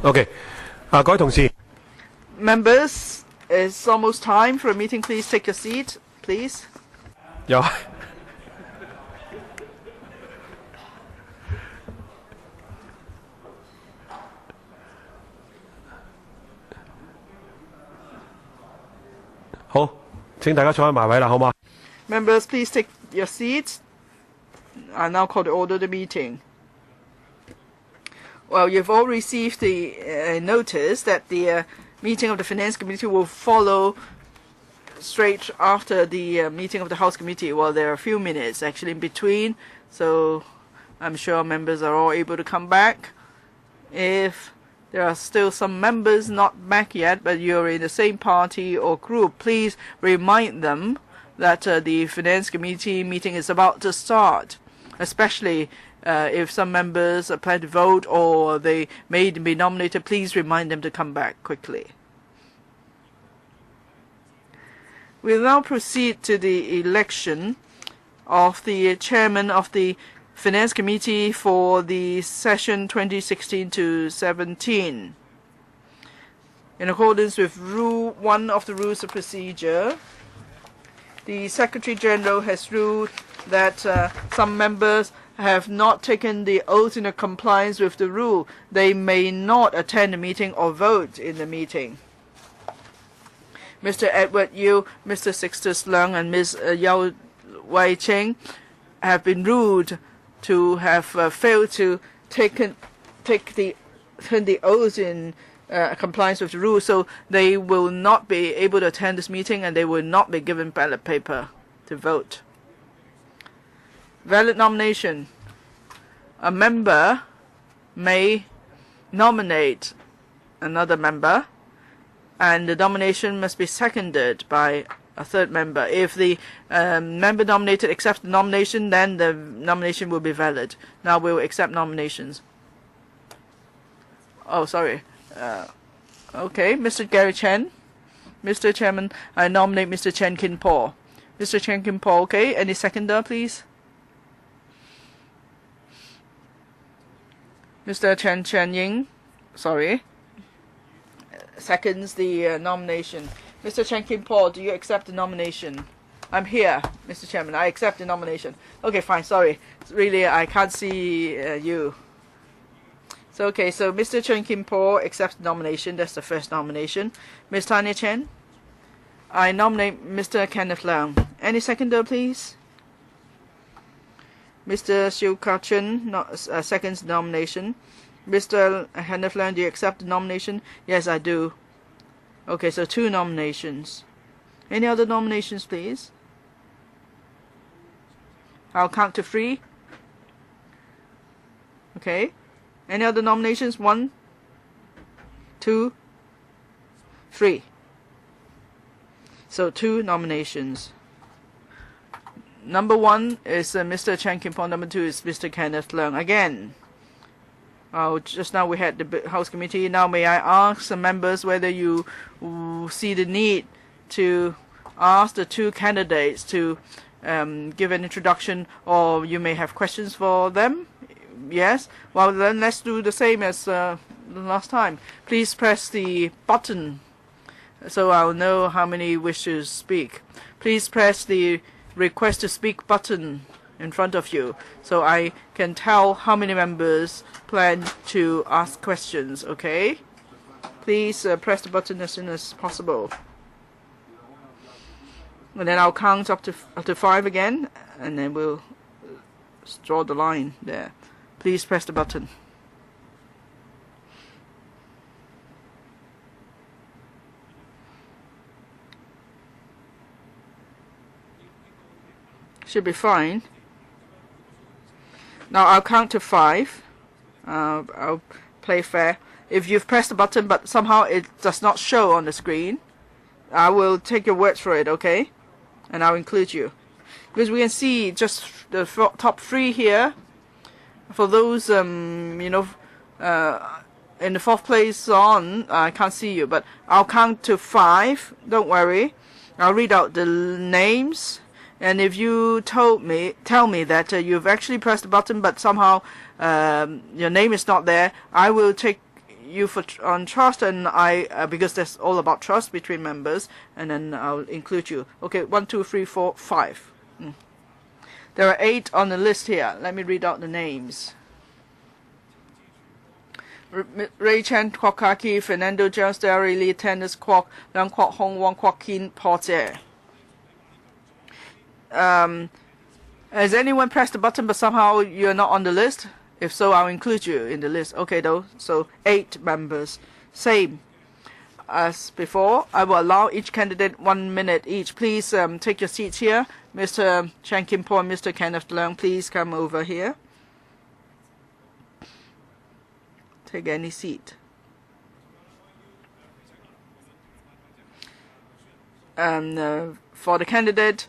OK，各位同事 Members, it's almost time for a meeting. Please take your seat, please. 有好，請大家坐喺埋位啦，好嗎？ Members, please take your seats. I now call to order the meeting. Well, you've all received the notice that the meeting of the Finance Committee will follow straight after the meeting of the House Committee. Well, there are a few minutes actually in between, so I'm sure members are all able to come back. If there are still some members not back yet, but you're in the same party or group, please remind them that the Finance Committee meeting is about to start, especially if some members plan to vote or they may be nominated. Please remind them to come back quickly. We'll now proceed to the election of the chairman of the Finance Committee for the session 2016 to 17. In accordance with Rule 1 of the Rules of Procedure, the Secretary General has ruled that some members have not taken the oath in compliance with the rule. They may not attend the meeting or vote in the meeting. Mr. Edward Yiu, Mr. Sixtus Leung, and Ms. Yao Wei Cheng have been ruled to have failed to take the oath in compliance with the rules, so they will not be able to attend this meeting and they will not be given ballot paper to vote. Valid nomination. A member may nominate another member, and the nomination must be seconded by a third member. If the member nominated accepts the nomination, then the nomination will be valid. Now we'll accept nominations. Oh, sorry. Okay, Mr. Gary Chen. Mr. Chairman, I nominate Mr. Chen Kin Po. Mr. Chen Kin Po, okay. Any seconder, please? Mr. Chen Chen Ying, sorry, seconds the nomination. Mr. Chen Kin Po, do you accept the nomination? I'm here, Mr. Chairman. I accept the nomination. Okay, fine. Sorry. Really, I can't see you. So, okay, so Mr. Chen Kin Po accepts the nomination. That's the first nomination. Ms. Tanya Chen, I nominate Mr. Kenneth Leung. Any seconder, please? Mr. Xiu Ka-chun seconds the nomination. Mr. Kenneth Leung, do you accept the nomination? Yes, I do. Okay, so 2 nominations. Any other nominations, please? I'll count to 3. Okay. Any other nominations? 1, 2, 3. So 2 nominations. Number 1 is Mr. Chen Kin Po. Number 2 is Mr. Kenneth Leung. Again, just now we had the House Committee. Now may I ask the members whether you see the need to ask the 2 candidates to give an introduction, or you may have questions for them? Yes? Well, then let's do the same as the last time. Please press the button so I'll know how many wish to speak. Please press the request to speak button in front of you so I can tell how many members plan to ask questions, okay? Please press the button as soon as possible. And then I'll count up to 5 again, and then we'll draw the line there. Please press the button. Should be fine. Now I'll count to 5. I'll play fair. If you've pressed the button but somehow it does not show on the screen, I will take your words for it, okay? And I'll include you. Because we can see just the top 3 here. For those, in the 4th place on, I can't see you, but I'll count to 5. Don't worry. I'll read out the names. And if you tell me that you've actually pressed the button but somehow your name is not there, I will take you on trust, and I because that's all about trust between members, and then I'll include you. Okay, 1, 2, 3, 4, 5. There are 8 on the list here. Let me read out the names. Ray Chen, Kwok Kaki, Fernando Jones, Derry Lee, Tennis Kwok, Leung Kwok Hong, Wong Kwok Kin, Porter. Has anyone pressed the button but somehow you're not on the list? If so, I'll include you in the list. Okay, though. So 8 members. Same as before. I will allow each candidate 1 minute each. Please take your seats here. Mr. Chan Kim Po and Mr. Kenneth Leung, please come over here. Take any seat. And for the candidate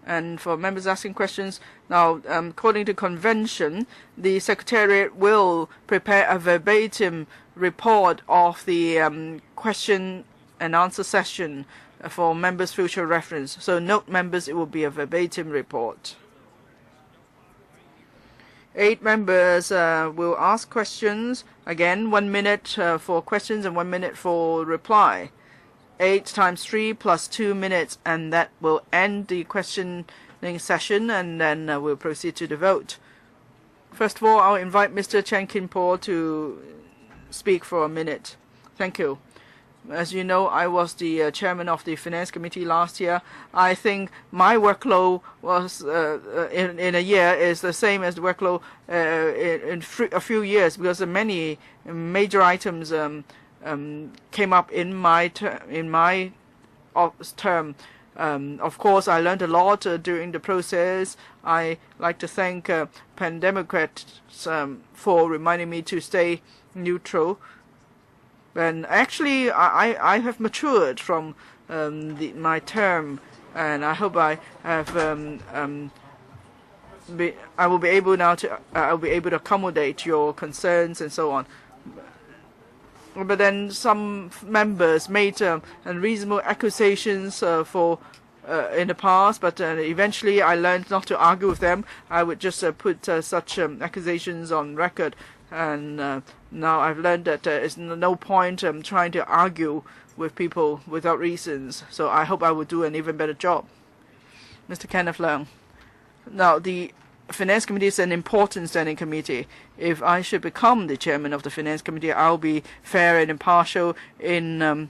and for members asking questions, now according to convention, the Secretariat will prepare a verbatim report of the question and answer session for members' future reference. So note, members, it will be a verbatim report. 8 members will ask questions. Again, 1 minute for questions and 1 minute for reply. 8 times 3 plus 2 minutes, and that will end the questioning session, and then we'll proceed to the vote. First of all, I'll invite Mr. Chan Kim Po to speak for a minute. Thank you. As you know, I was the chairman of the Finance Committee last year. I think my workload was in a year is the same as the workload in a few years, because many major items came up in my term. Of course, I learned a lot during the process. I like to thank Pan Democrats for reminding me to stay neutral. And actually, I have matured from my term, and I hope I have I will be able now to I will be able to accommodate your concerns and so on. But then some members made unreasonable accusations for in the past, but eventually I learned not to argue with them. I would just put such accusations on record. And now I've learned that there is no point trying to argue with people without reasons. So I hope I will do an even better job. Mr. Kenneth Leung. Now, the Finance Committee is an important standing committee. If I should become the chairman of the Finance Committee, I'll be fair and impartial in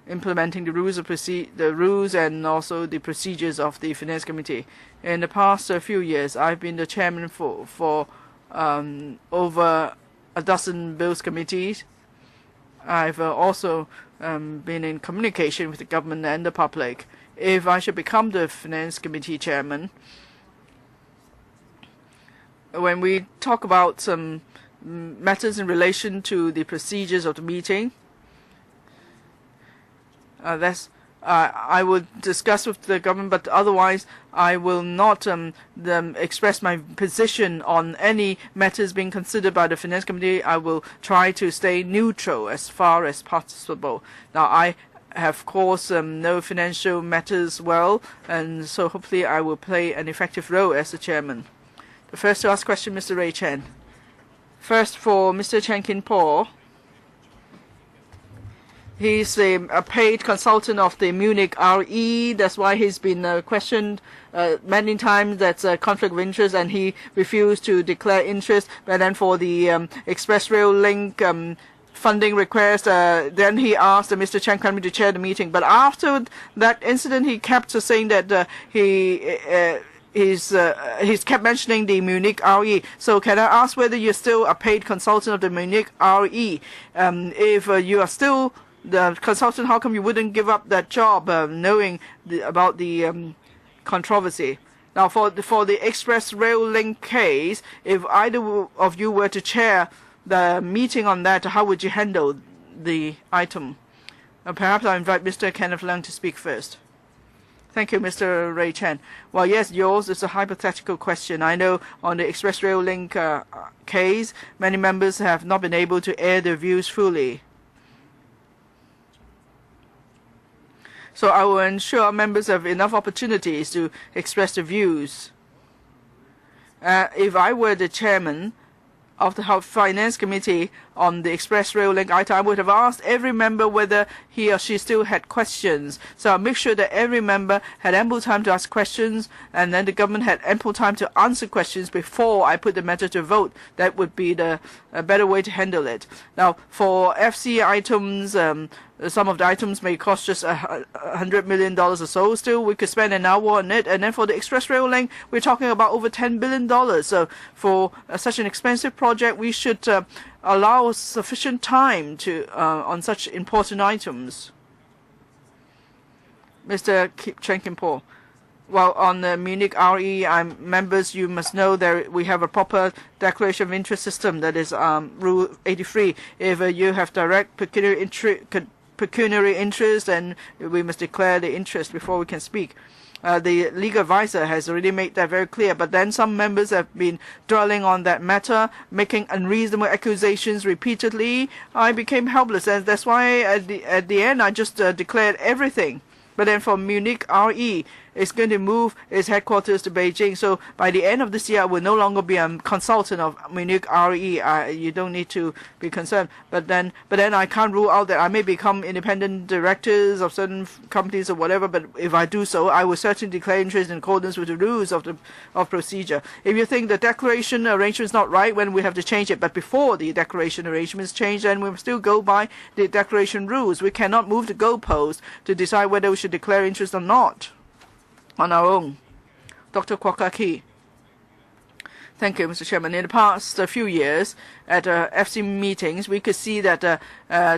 implementing the rules and also the procedures of the Finance Committee. In the past few years, I've been the chairman for over a dozen bills committees. I've also been in communication with the government and the public. If I should become the Finance Committee chairman, when we talk about some matters in relation to the procedures of the meeting, I will discuss with the government, but otherwise I will not express my position on any matters being considered by the Finance Committee. I will try to stay neutral as far as possible. Now, I have, of course, no financial matters well, and so hopefully I will play an effective role as the chairman. The first to ask question, Mr. Ray Chen. First, for Mr. Chan Kim Po. He's a paid consultant of the Munich RE. That's why he's been questioned many times. That's a conflict of interest, and he refused to declare interest. But then for the Express Rail Link funding request, then he asked Mr. Chan Kim to chair the meeting. But after that incident, he kept saying that he's kept mentioning the Munich RE. So can I ask whether you're still a paid consultant of the Munich RE? If you are still the consultant, how come you wouldn't give up that job, knowing about the controversy? Now, for the Express Rail Link case, if either of you were to chair the meeting on that, how would you handle the item? Perhaps I'll invite Mr. Kenneth Leung to speak first. Thank you, Mr. Ray Chen. Well, yes, yours is a hypothetical question. I know on the Express Rail Link case, many members have not been able to air their views fully. So I will ensure members have enough opportunities to express their views. If I were the chairman, of the House Finance Committee on the Express Rail Link item, I would have asked every member whether he or she still had questions. So I'll make sure that every member had ample time to ask questions, and then the government had ample time to answer questions before I put the matter to vote. That would be the better way to handle it. Now, for FC items, some of the items may cost just $100 million or so. Still, we could spend an hour on it. And then for the Express Rail Link, we're talking about over $10 billion. So for such an expensive project, we should allow sufficient time to on such important items. Mr. Chen Kim-po. Well, on the Munich RE, members, you must know that we have a proper declaration of interest system, that is Rule 83. If you have direct pecuniary interest, then we must declare the interest before we can speak. The legal advisor has already made that very clear, but then some members have been dwelling on that matter, making unreasonable accusations repeatedly. I became helpless, and that's why at the end I just declared everything. But then for Munich RE, it's going to move its headquarters to Beijing. So by the end of this year, I will no longer be a consultant of Munich RE. You don't need to be concerned. But then I can't rule out that I may become independent directors of certain companies or whatever. But if I do so, I will certainly declare interest in accordance with the rules of procedure. If you think the declaration arrangement is not right, when we have to change it, but before the declaration arrangement is changed, then we will still go by the declaration rules. We cannot move the goalpost to decide whether we should declare interest or not on our own. Dr. Kwok Ka-ki. Thank you, Mr. Chairman. In the past few years, at FC meetings, we could see that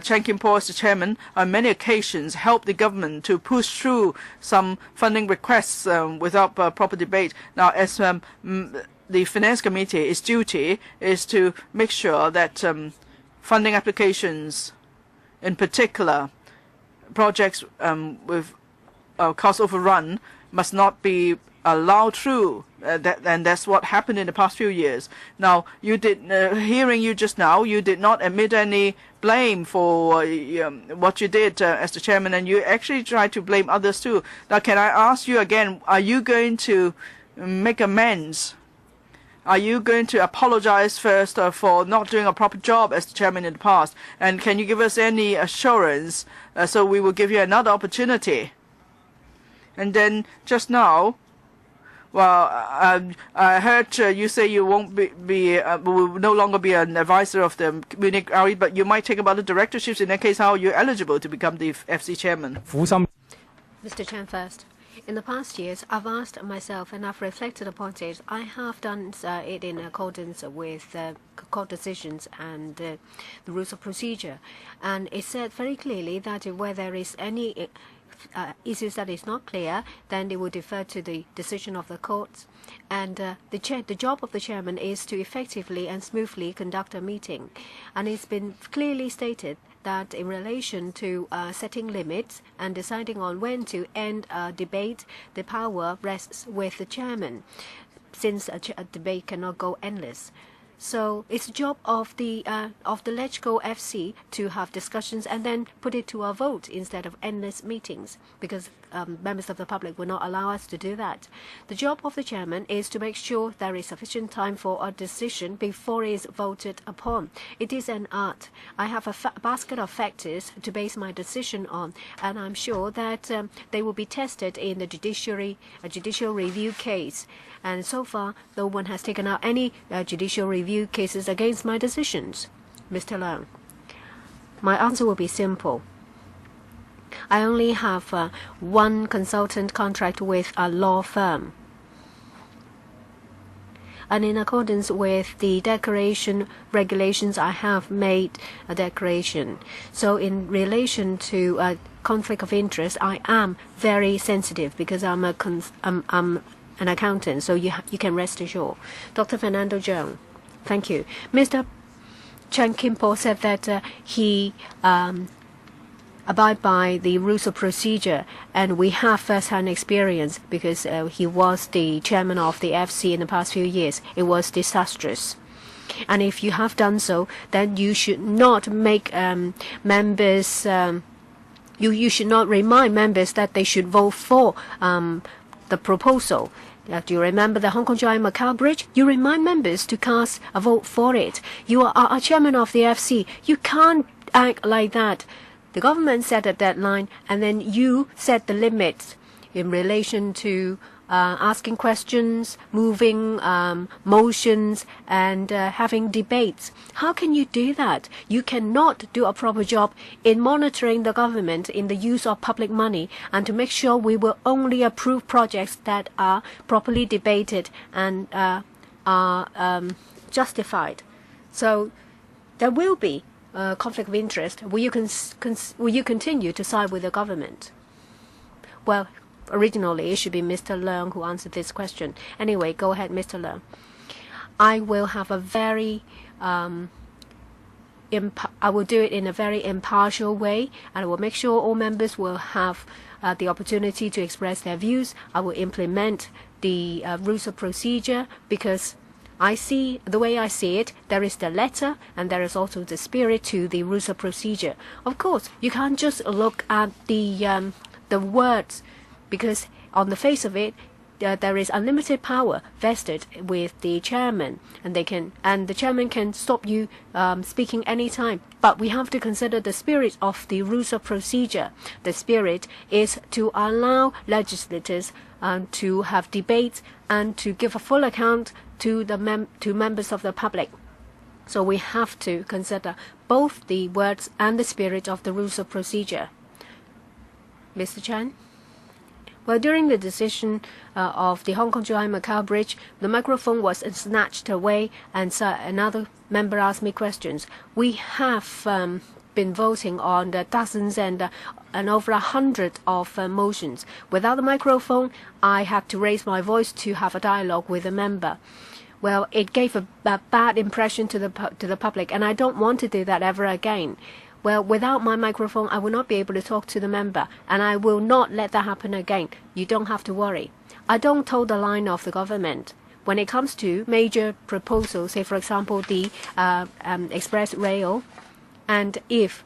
Chen Kim-po, as the chairman, on many occasions helped the government to push through some funding requests without proper debate. Now, as the Finance Committee, its duty is to make sure that funding applications, in particular projects with cost overrun, must not be allowed through. And that's what happened in the past few years. Now, hearing you just now, you did not admit any blame for what you did as the chairman, and you actually tried to blame others too. Now, can I ask you again, are you going to make amends? Are you going to apologize first for not doing a proper job as the chairman in the past? And can you give us any assurance so we will give you another opportunity? And then just now, well, I heard you say you won't will no longer be an advisor of the Munich RE, but you might take about the directorships. In that case, how are you eligible to become the FC chairman? Mr. Chen first. In the past years, I've asked myself and I've reflected upon it. I have done it in accordance with court decisions and the rules of procedure. And it said very clearly that where there is any issues that is not clear, then they will defer to the decision of the courts. And the job of the chairman is to effectively and smoothly conduct a meeting. And it's been clearly stated that in relation to setting limits and deciding on when to end a debate, the power rests with the chairman, since a debate cannot go endless. So it's the job of the LegCo FC to have discussions and then put it to a vote instead of endless meetings, because members of the public will not allow us to do that. The job of the chairman is to make sure there is sufficient time for a decision before it is voted upon. It is an art. I have a basket of factors to base my decision on, and I'm sure that they will be tested in the judicial review case. And so far, no one has taken out any judicial review cases against my decisions. Mr. Leung, my answer will be simple. I only have one consultant contract with a law firm. And in accordance with the declaration regulations, I have made a declaration. So in relation to conflict of interest, I am very sensitive because I'm an accountant, so you can rest assured. Dr. Fernando Cheung, thank you. Mr. Chen Kim-po said that he abide by the rules of procedure, and we have first-hand experience because he was the chairman of the FC in the past few years. It was disastrous. And if you have done so, then you should not make members, you should not remind members that they should vote for the proposal. Do you remember the Hong Kong-Macau Bridge? You remind members to cast a vote for it. You are a chairman of the FC. You can't act like that. The government set a deadline, and then you set the limits in relation to asking questions, moving motions, and having debates. How can you do that? You cannot do a proper job in monitoring the government in the use of public money and to make sure we will only approve projects that are properly debated and are justified. So there will be a conflict of interest. Will you continue to side with the government? Well, originally, it should be Mr. Leung who answered this question. Anyway, go ahead, Mr. Leung. I will have a very, I will do it in a very impartial way, and I will make sure all members will have the opportunity to express their views. I will implement the rules of procedure because the way I see it, there is the letter and there is also the spirit to the rules of procedure. Of course, you can't just look at the words, because on the face of it, there is unlimited power vested with the chairman, and the chairman can stop you speaking anytime. But we have to consider the spirit of the rules of procedure. The spirit is to allow legislators to have debates and to give a full account to members of the public. So we have to consider both the words and the spirit of the rules of procedure. Mr. Chan? Well, during the decision of the Hong Kong-Macau Bridge, the microphone was snatched away, and so another member asked me questions. We have been voting on the dozens and over 100 of motions. Without the microphone, I had to raise my voice to have a dialogue with a member. Well, it gave a bad impression to the public, and I don't want to do that ever again. Well, without my microphone, I will not be able to talk to the member, and I will not let that happen again. You don't have to worry. I don't toe the line of the government. When it comes to major proposals, say, for example, the express rail, and if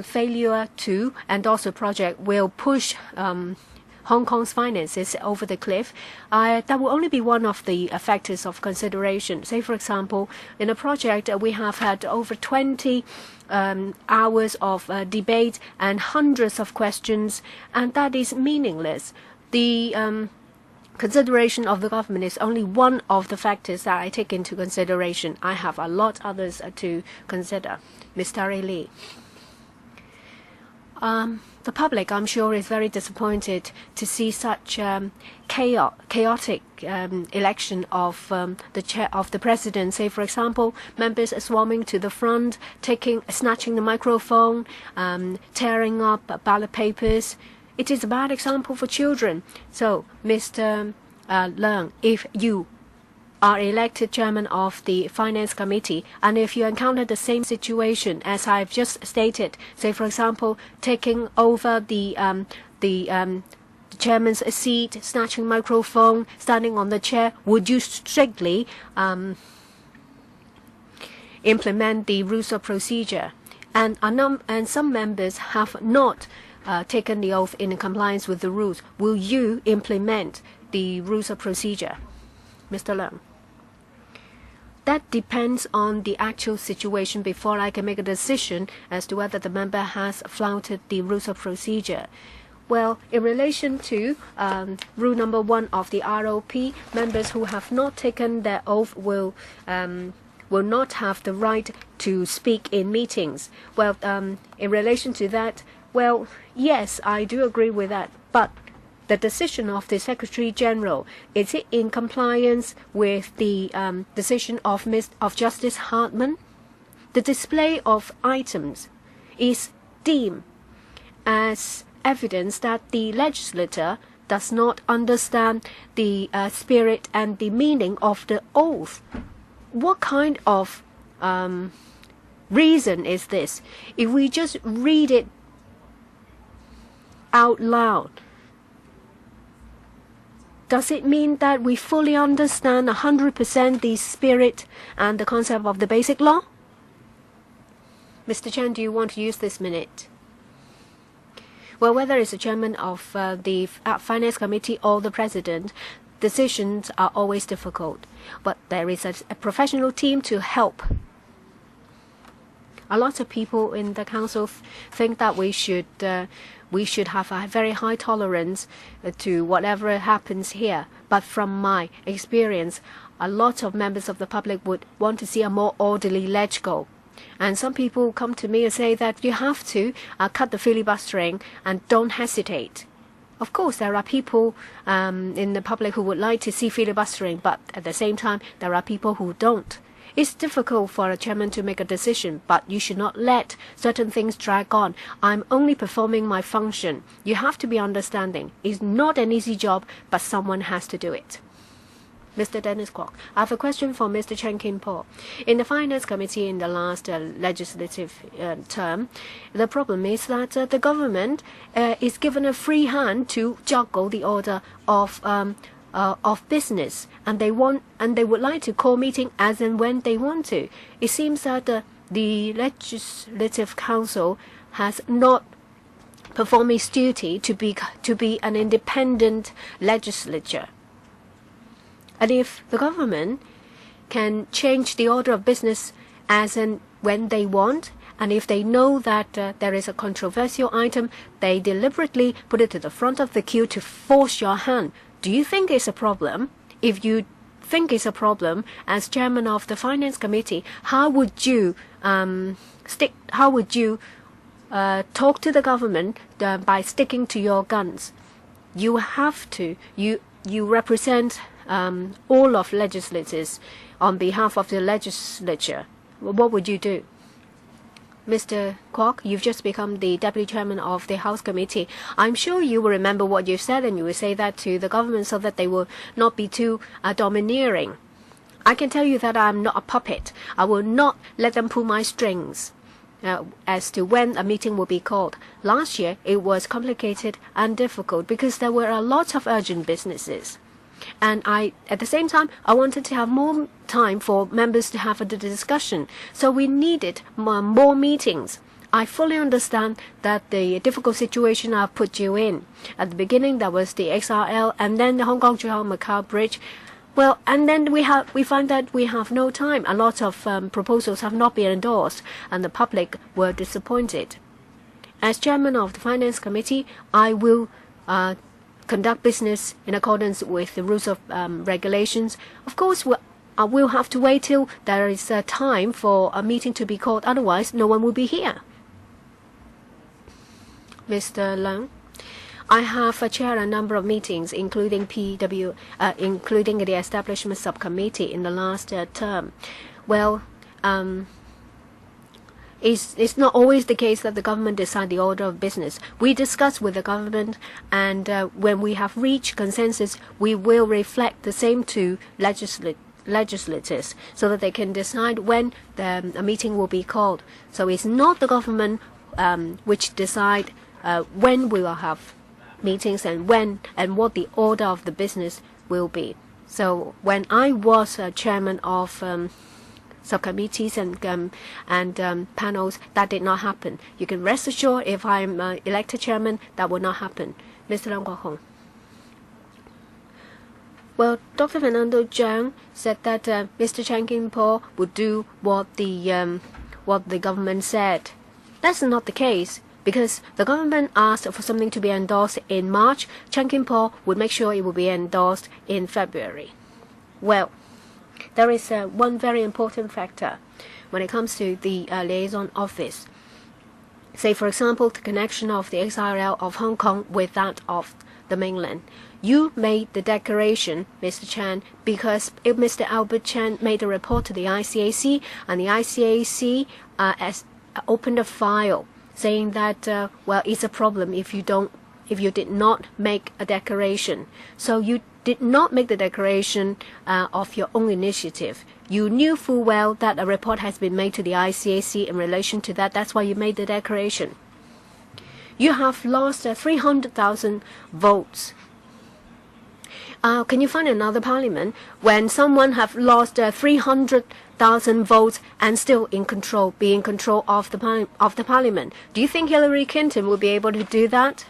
failure to endorse a project will push Hong Kong's finances over the cliff, that will only be one of the factors of consideration. Say, for example, in a project, we have had over 20 hours of debate and hundreds of questions, and that is meaningless. The consideration of the government is only one of the factors that I take into consideration. I have a lot others to consider. Ms. Terry Lee. The public, I'm sure, is very disappointed to see such chaotic election of the president. Say, for example, members swarming to the front, snatching the microphone, tearing up ballot papers. It is a bad example for children. So, Mr. Leung, if you are elected chairman of the Finance Committee, and if you encounter the same situation as I've just stated, say, for example, taking over the chairman's seat, snatching microphone, standing on the chair, would you strictly implement the rules of procedure? And some members have not taken the oath in compliance with the rules. Will you implement the rules of procedure? Mr. Leung. That depends on the actual situation before I can make a decision as to whether the member has flouted the rules of procedure. Well, in relation to rule number 1 of the ROP, members who have not taken their oath will not have the right to speak in meetings. Well, in relation to that, well, yes, I do agree with that, but the decision of the Secretary General, is it in compliance with the decision of Justice Hartman? The display of items is deemed as evidence that the legislator does not understand the spirit and the meaning of the oath. What kind of reason is this? If we just read it out loud, does it mean that we fully understand 100% the spirit and the concept of the basic law? Mr. Chen, do you want to use this minute? Well, whether it's the chairman of the Finance Committee or the president, decisions are always difficult, but there is a professional team to help. A lot of people in the council think that we should have a very high tolerance to whatever happens here. But from my experience, a lot of members of the public would want to see a more orderly LegCo. And some people come to me and say that you have to cut the filibustering and don't hesitate. Of course, there are people in the public who would like to see filibustering, but at the same time, there are people who don't. It's difficult for a chairman to make a decision, but you should not let certain things drag on. I'm only performing my function. You have to be understanding. It's not an easy job, but someone has to do it. Mr. Dennis Kwok, I have a question for Mr. Chan Kim-po. In the Finance Committee in the last legislative term, the problem is that the government is given a free hand to juggle the order of business, and they would like to call meeting as and when they want to. It seems that the Legislative Council has not performed its duty to be an independent legislature. And if the government can change the order of business as and when they want, and if they know that there is a controversial item, they deliberately put it to the front of the queue to force your hand. Do you think it's a problem? If you think it's a problem, as chairman of the Finance Committee, how would you talk to the government by sticking to your guns? You have to. You represent all of legislators on behalf of the legislature. What would you do? Mr. Kwok, you've just become the Deputy Chairman of the House Committee. I'm sure you will remember what you've said, and you will say that to the government so that they will not be too domineering. I can tell you that I'm not a puppet. I will not let them pull my strings as to when a meeting will be called. Last year, it was complicated and difficult because there were a lot of urgent businesses. And at the same time, I wanted to have more time for members to have a discussion. So we needed more meetings. I fully understand that the difficult situation I've put you in. At the beginning, there was the XRL and then the Hong Kong-Macau Bridge. Well, and then we find that we have no time. A lot of proposals have not been endorsed, and the public were disappointed. As chairman of the Finance Committee, I will conduct business in accordance with the rules of regulations. Of course, we'll have to wait till there is time for a meeting to be called. Otherwise, no one will be here. Mr. Leung, I have chaired a number of meetings, including including the establishment subcommittee in the last term. Well, it's not always the case that the government decides the order of business. We discuss with the government, and when we have reached consensus, we will reflect the same to legislators so that they can decide when a meeting will be called. So it's not the government which decide when we will have meetings and when and what the order of the business will be. So when I was chairman of subcommittees and panels, that did not happen. You can rest assured, if I'm elected chairman, that will not happen. Mr. Leung Kwok-hong. Well, Dr. Fernando Cheung said that Mr. Chan Kim-po would do what the government said. That's not the case, because the government asked for something to be endorsed in March. Chan Kim-po would make sure it will be endorsed in February. Well, there is one very important factor when it comes to the liaison office. Say, for example, the connection of the XRL of Hong Kong with that of the mainland. You made the declaration, Mr. Chan, because if Mr. Albert Chan made a report to the ICAC, and the ICAC opened a file saying that, well, it's a problem if you did not make a declaration. So you did not make the declaration of your own initiative. You knew full well that a report has been made to the ICAC in relation to that. That's why you made the declaration. You have lost 300,000 votes. Can you find another parliament when someone have lost 300,000 votes and still be in control of the parliament? Do you think Hillary Clinton will be able to do that?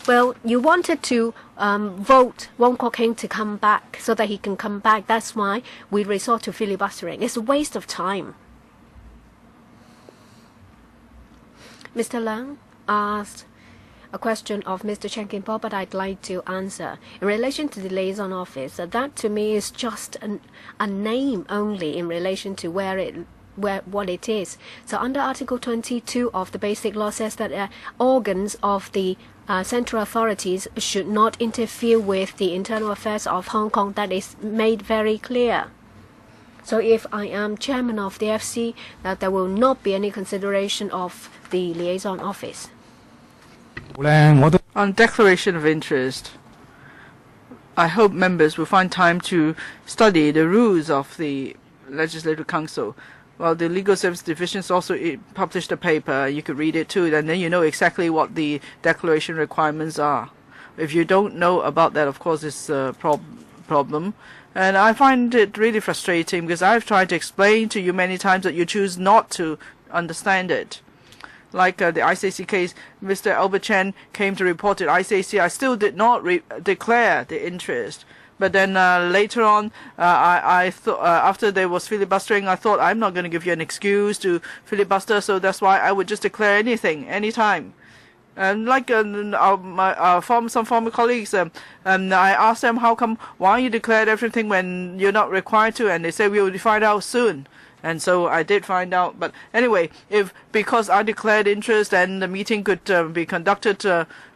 Well, you wanted to vote Wong Kwok King to come back so that he can come back. That's why we resort to filibustering. It's a waste of time. Mr. Leung asked a question of Mr. Chen Kin-po, but I'd like to answer. In relation to the liaison office, that to me is just a name only in relation to what it is. So under Article 22 of the Basic Law says that organs of the central authorities should not interfere with the internal affairs of Hong Kong. That is made very clear. So if I am chairman of the FC, that there will not be any consideration of the liaison office. On declaration of interest, I hope members will find time to study the rules of the Legislative Council. Well, the Legal Service Division also published a paper. You could read it too, and then you know exactly what the declaration requirements are. If you don't know about that, of course, it's a problem. And I find it really frustrating because I've tried to explain to you many times that you choose not to understand it. Like the ICAC case, Mr. Albert Chen came to report at ICAC. I still did not declare the interest. But then later on, I thought after there was filibustering, I thought I'm not going to give you an excuse to filibuster, so that's why I would just declare anything, anytime. And like some former colleagues, I asked them why you declared everything when you're not required to, and they said we will find out soon. And so I did find out. But anyway, because I declared interest and the meeting could be conducted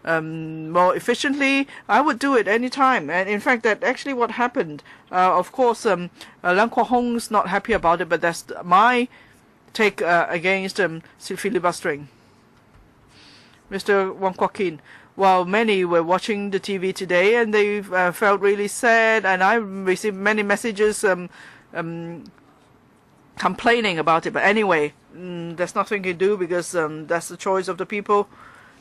more efficiently, I would do it any time. And in fact, that's actually what happened. Of course, Leung Kwok Hong's not happy about it, but that's my take against filibustering. Mr. Wong Kwok Kin, well, many were watching the TV today and they felt really sad, and I received many messages complaining about it. But anyway, there's nothing to do because that's the choice of the people.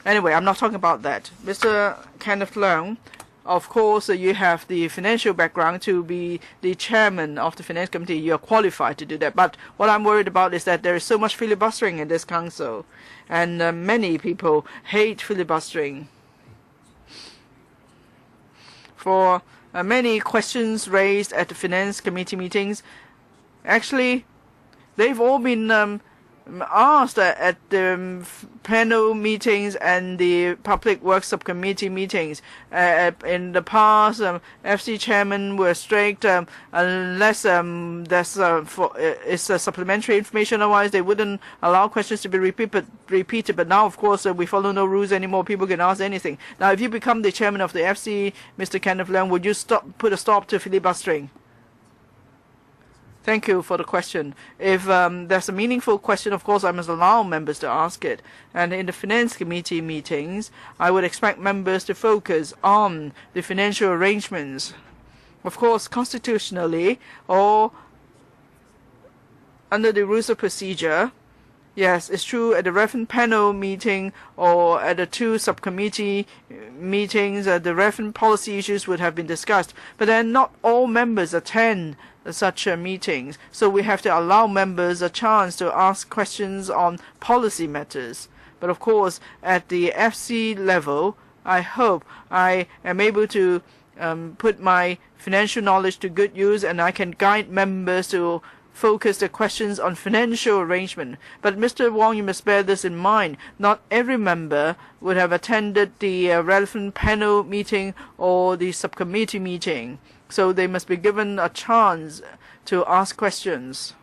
Anyway, I'm not talking about that. Mr. Kenneth Leung, of course, you have the financial background to be the chairman of the Finance Committee. You're qualified to do that. But what I'm worried about is that there is so much filibustering in this council. And many people hate filibustering. For many questions raised at the Finance Committee meetings, actually, they've all been asked at the panel meetings and the Public Works Subcommittee meetings. In the past, FC chairmen were strict unless it's supplementary information. Otherwise, they wouldn't allow questions to be repeated. But now, of course, we follow no rules anymore. People can ask anything. Now, if you become the chairman of the FC, Mr. Kenneth Leung, would you put a stop to filibustering? Thank you for the question. If there's a meaningful question, of course, I must allow members to ask it. And in the Finance Committee meetings, I would expect members to focus on the financial arrangements. Of course, constitutionally or under the rules of procedure, yes, it's true, at the relevant panel meeting or at the two subcommittee meetings, the relevant policy issues would have been discussed. But then not all members attend such meetings, so we have to allow members a chance to ask questions on policy matters. But of course, at the FC level, I hope I am able to put my financial knowledge to good use, and I can guide members to focus their questions on financial arrangement. But Mr. Wong, you must bear this in mind. Not every member would have attended the relevant panel meeting or the subcommittee meeting. So they must be given a chance to ask questions.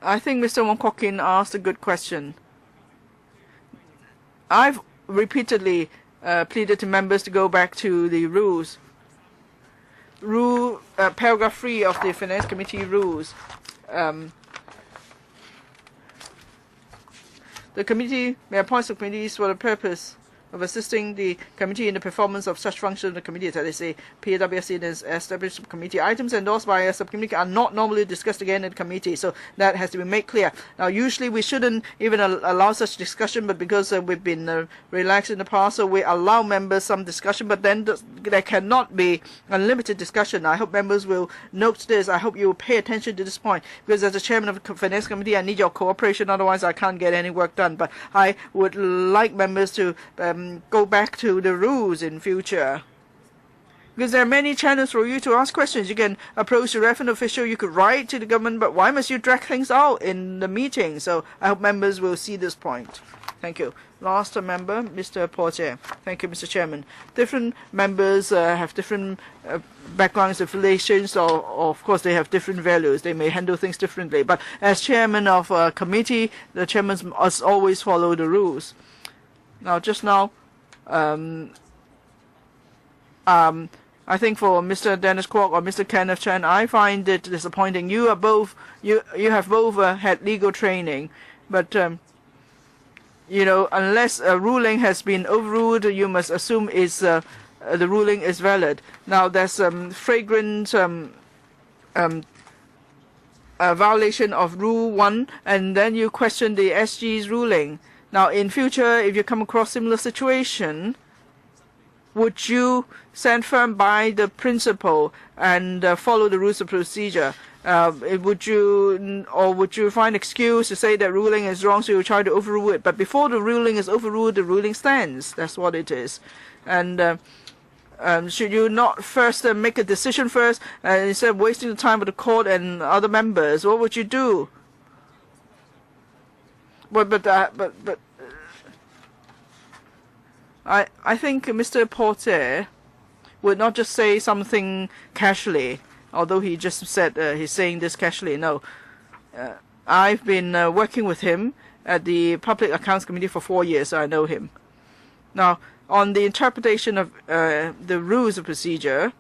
I think Mr. Wong Kwok Kin asked a good question. I've repeatedly pleaded to members to go back to the rules. Paragraph 3 of the Finance Committee rules. The committee may appoint subcommittees for the purpose of assisting the committee in the performance of such functions of the committee, that is, a PWC and established committee. Items endorsed by a subcommittee are not normally discussed again in the committee, so that has to be made clear. Now, usually we shouldn't even allow such discussion, but because we've been relaxed in the past, so we allow members some discussion, but then there cannot be unlimited discussion. I hope members will note this. I hope you will pay attention to this point, because as the chairman of the Finance Committee, I need your cooperation, otherwise I can't get any work done. But I would like members to go back to the rules in future, because there are many channels for you to ask questions. You can approach the relevant official, you could write to the government, but why must you drag things out in the meeting? So I hope members will see this point. Thank you. Last member, Mr. Porter. Thank you, Mr. Chairman. Different members have different backgrounds, affiliations, or of course they have different values. They may handle things differently. But as chairman of a committee, the chairman must always follow the rules. Now, just now, I think for Mr. Dennis Kwok or Mr. Kenneth Chan, I find it disappointing. You have both had legal training, but you know, unless a ruling has been overruled, you must assume the ruling is valid. Now, there's flagrant violation of Rule 1, and then you question the SG's ruling. Now, in future, if you come across similar situation, would you stand firm by the principle and follow the rules of procedure? Would you find excuse to say that ruling is wrong, so you try to overrule it? But before the ruling is overruled, the ruling stands. That's what it is. And should you not first make a decision first, instead of wasting the time of the court and other members? What would you do? I think Mr. Porter would not just say something casually, although he just said he's saying this casually. No, I've been working with him at the Public Accounts Committee for 4 years, so I know him. Now, on the interpretation of the rules of procedure,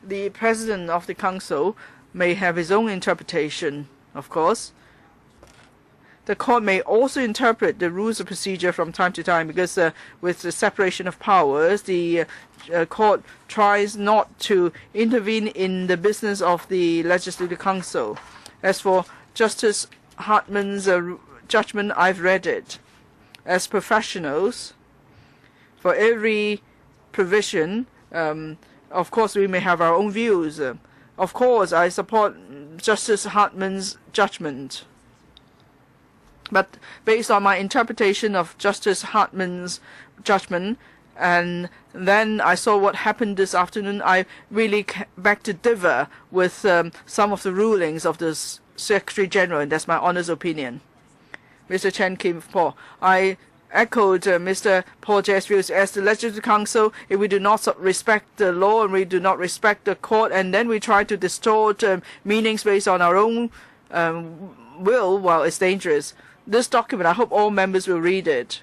the President of the Council may have his own interpretation, of course. The court may also interpret the rules of procedure from time to time, because with the separation of powers, the court tries not to intervene in the business of the Legislative Council. As for Justice Hartman's judgment, I've read it. As professionals, for every provision, of course, we may have our own views. Of course, I support Justice Hartman's judgment. But based on my interpretation of Justice Hartman's judgment, and then I saw what happened this afternoon, I really beg to differ with some of the rulings of the Secretary General, and that's my honest opinion. Mr. Chen Kim-po, I echoed Mr. Paul Jay's views. As the Legislative Council, if we do not respect the law and we do not respect the court, and then we try to distort meanings based on our own will, well, it's dangerous. This document, I hope all members will read it.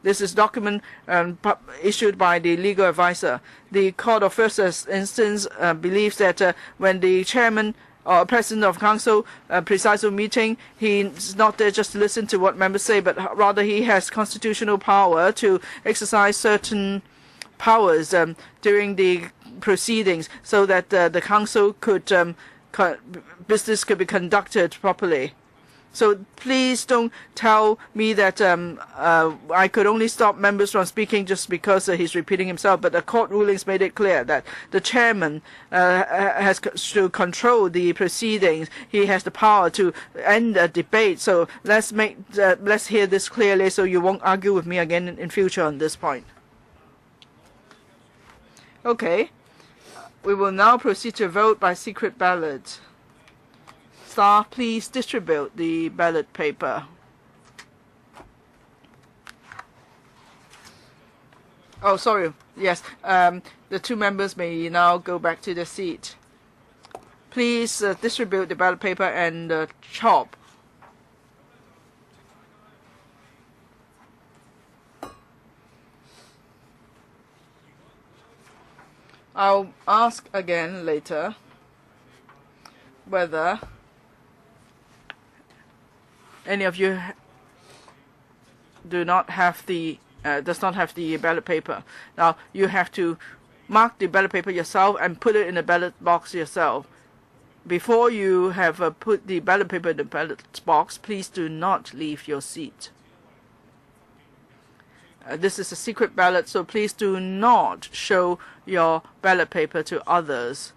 This is document issued by the legal advisor. The Court of First Instance believes that when the chairman or president of council presides a meeting, he's not there just to listen to what members say, but rather he has constitutional power to exercise certain powers during the proceedings, so that the council could business could be conducted properly. So please don't tell me that I could only stop members from speaking just because he's repeating himself. But the court rulings made it clear that the chairman has to control the proceedings. He has the power to end a debate. So let's hear this clearly, so you won't argue with me again in future on this point. Okay, we will now proceed to vote by secret ballot. Staff, please distribute the ballot paper. Oh, sorry. Yes, the two members may now go back to their seat. Please distribute the ballot paper and chop. I'll ask again later whether any of you do not have the does not have the ballot paper. Now you have to mark the ballot paper yourself and put it in the ballot box yourself. Before you have put the ballot paper in the ballot box, please do not leave your seat. This is a secret ballot, so please do not show your ballot paper to others.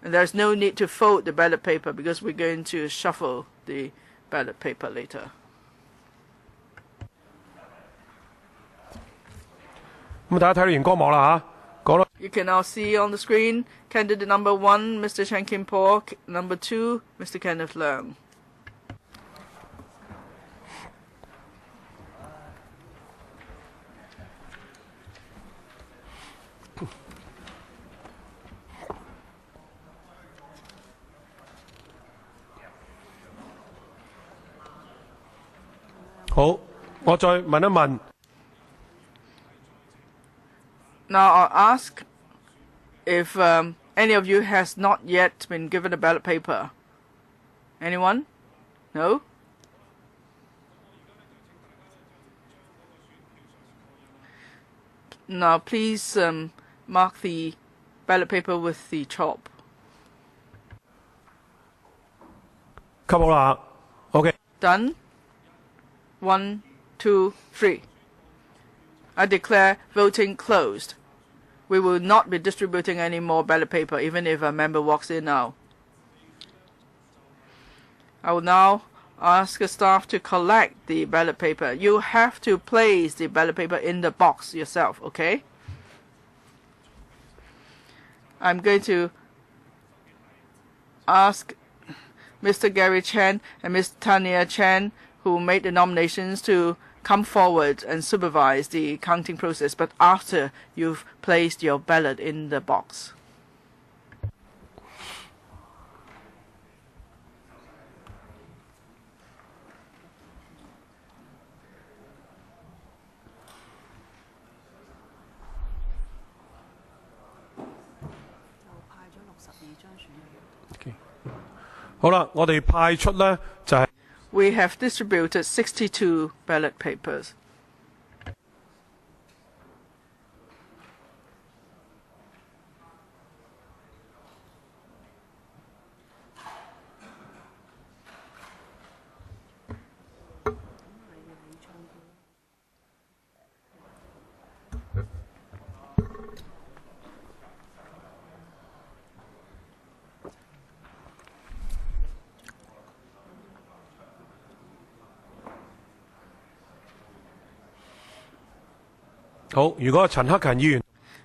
And there's no need to fold the ballot paper because we're going to shuffle the ballot paper later. 咁大家睇到熒光幕啦嚇，講到 You can now see on the screen candidate number 1, Mr. Chan Kim-por, number 2, Mr. Kenneth Leung. 好，我再問一問。 Now I'll ask if any of you has not yet been given a ballot paper. Anyone? No? Now please mark the ballot paper with the chalk. 吸好啦，OK。 Done? 1, 2, 3. I declare voting closed. We will not be distributing any more ballot paper, even if a member walks in now. I will now ask the staff to collect the ballot paper. You have to place the ballot paper in the box yourself, okay? I'm going to ask Mr. Gary Chen and Ms. Tanya Chen, who made the nominations, to come forward and supervise the counting process, but after you've placed your ballot in the box. OK， 好啦，我哋派出呢就係 We have distributed 62 ballot papers.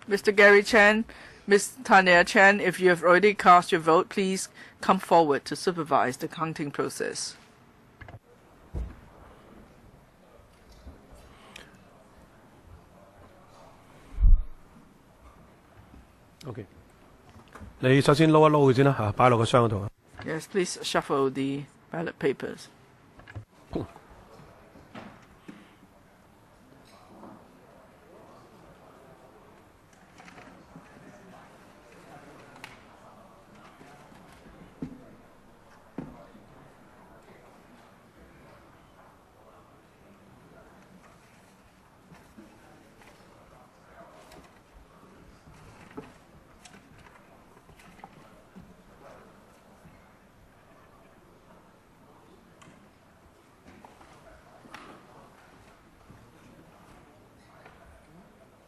Mr. Gary Chen, Ms. Tanya Chen, if you have already cast your vote, please come forward to supervise the counting process. OK， 你首先撈一撈佢先啦嚇，擺落個箱嗰度。Yes, please shuffle the ballot papers.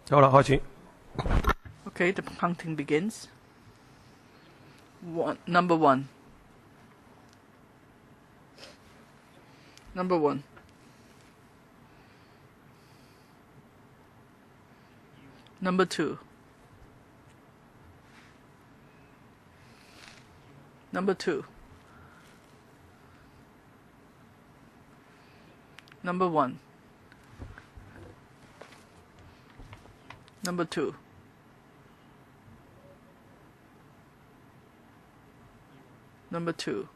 好啦，開始。 Okay, the counting begins. Number one. Number one. Number two. Number two. Number one. Number two. Number two.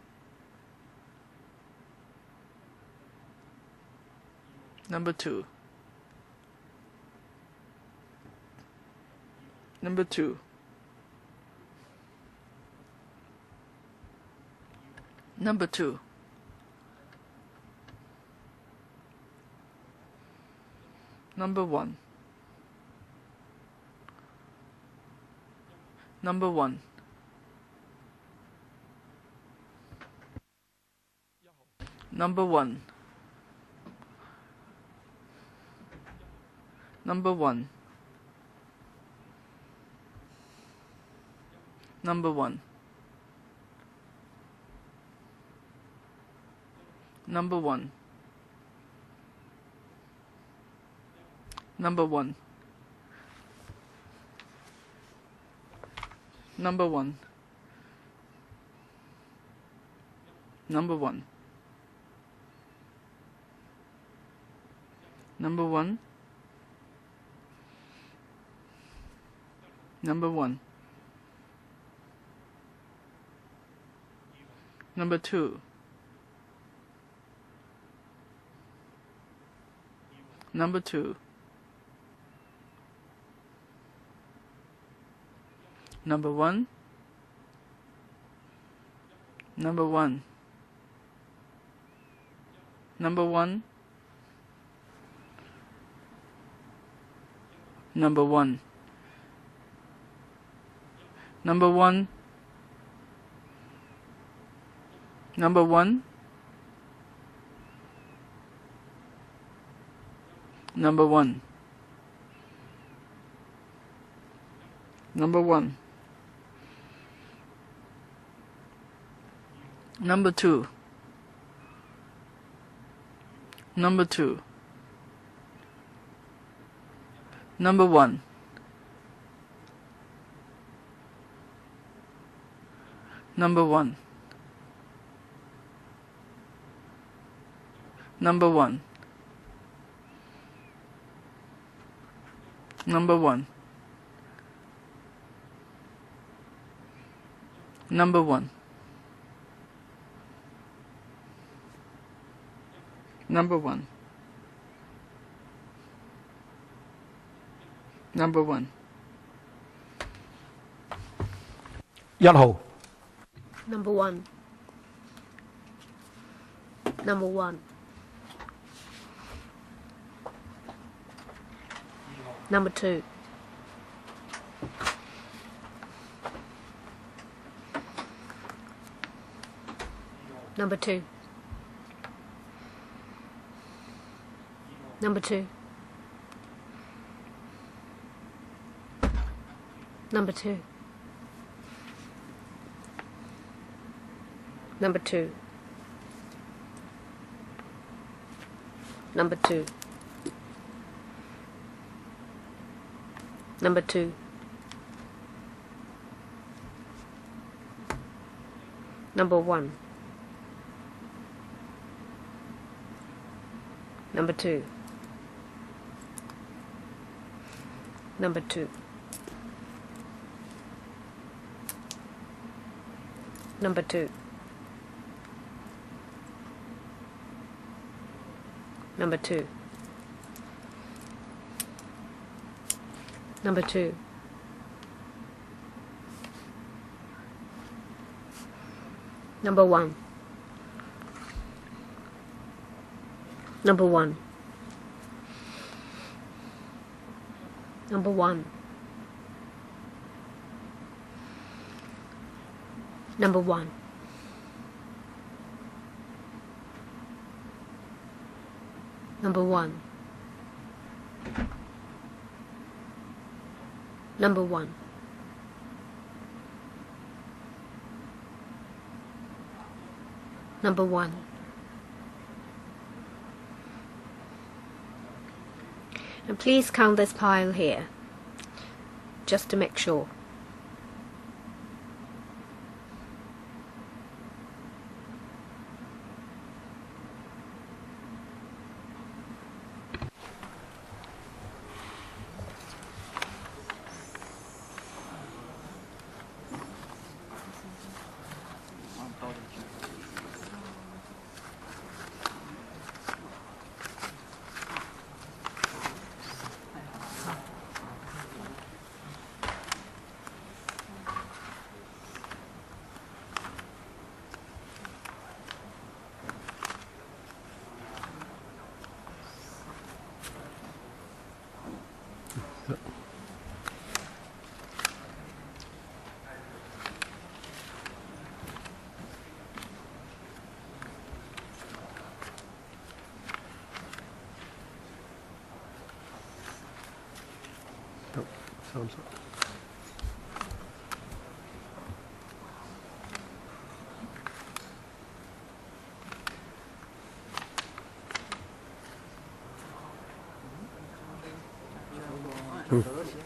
Number two. Number two. Number two. Number 1. Number 1. Number 1. Number 1. Number 1. Number 1. Number 1. Number 1. Number 1. Number 1. Number 1. Number 2. Number 2. Number 1. Number 1. Number 1. Number 1. Number 1. Number 1. Number 1. Number 1. Number 2. Number 2. Number 1. Number 1. Number 1. Number 1. Number 1. Number 1. Number 1. 1號 Number 1. Number 1. Number 2. Number 2. Number 2. Number 2. Number 2. Number 2. Number 2. Number 1. Number 2. Number 2. Number 2. Number 2. Number 2. Number 1. Number 1. Number 1. Number 1. Number 1. Number 1. Number 1. And please count this pile here, just to make sure. 30。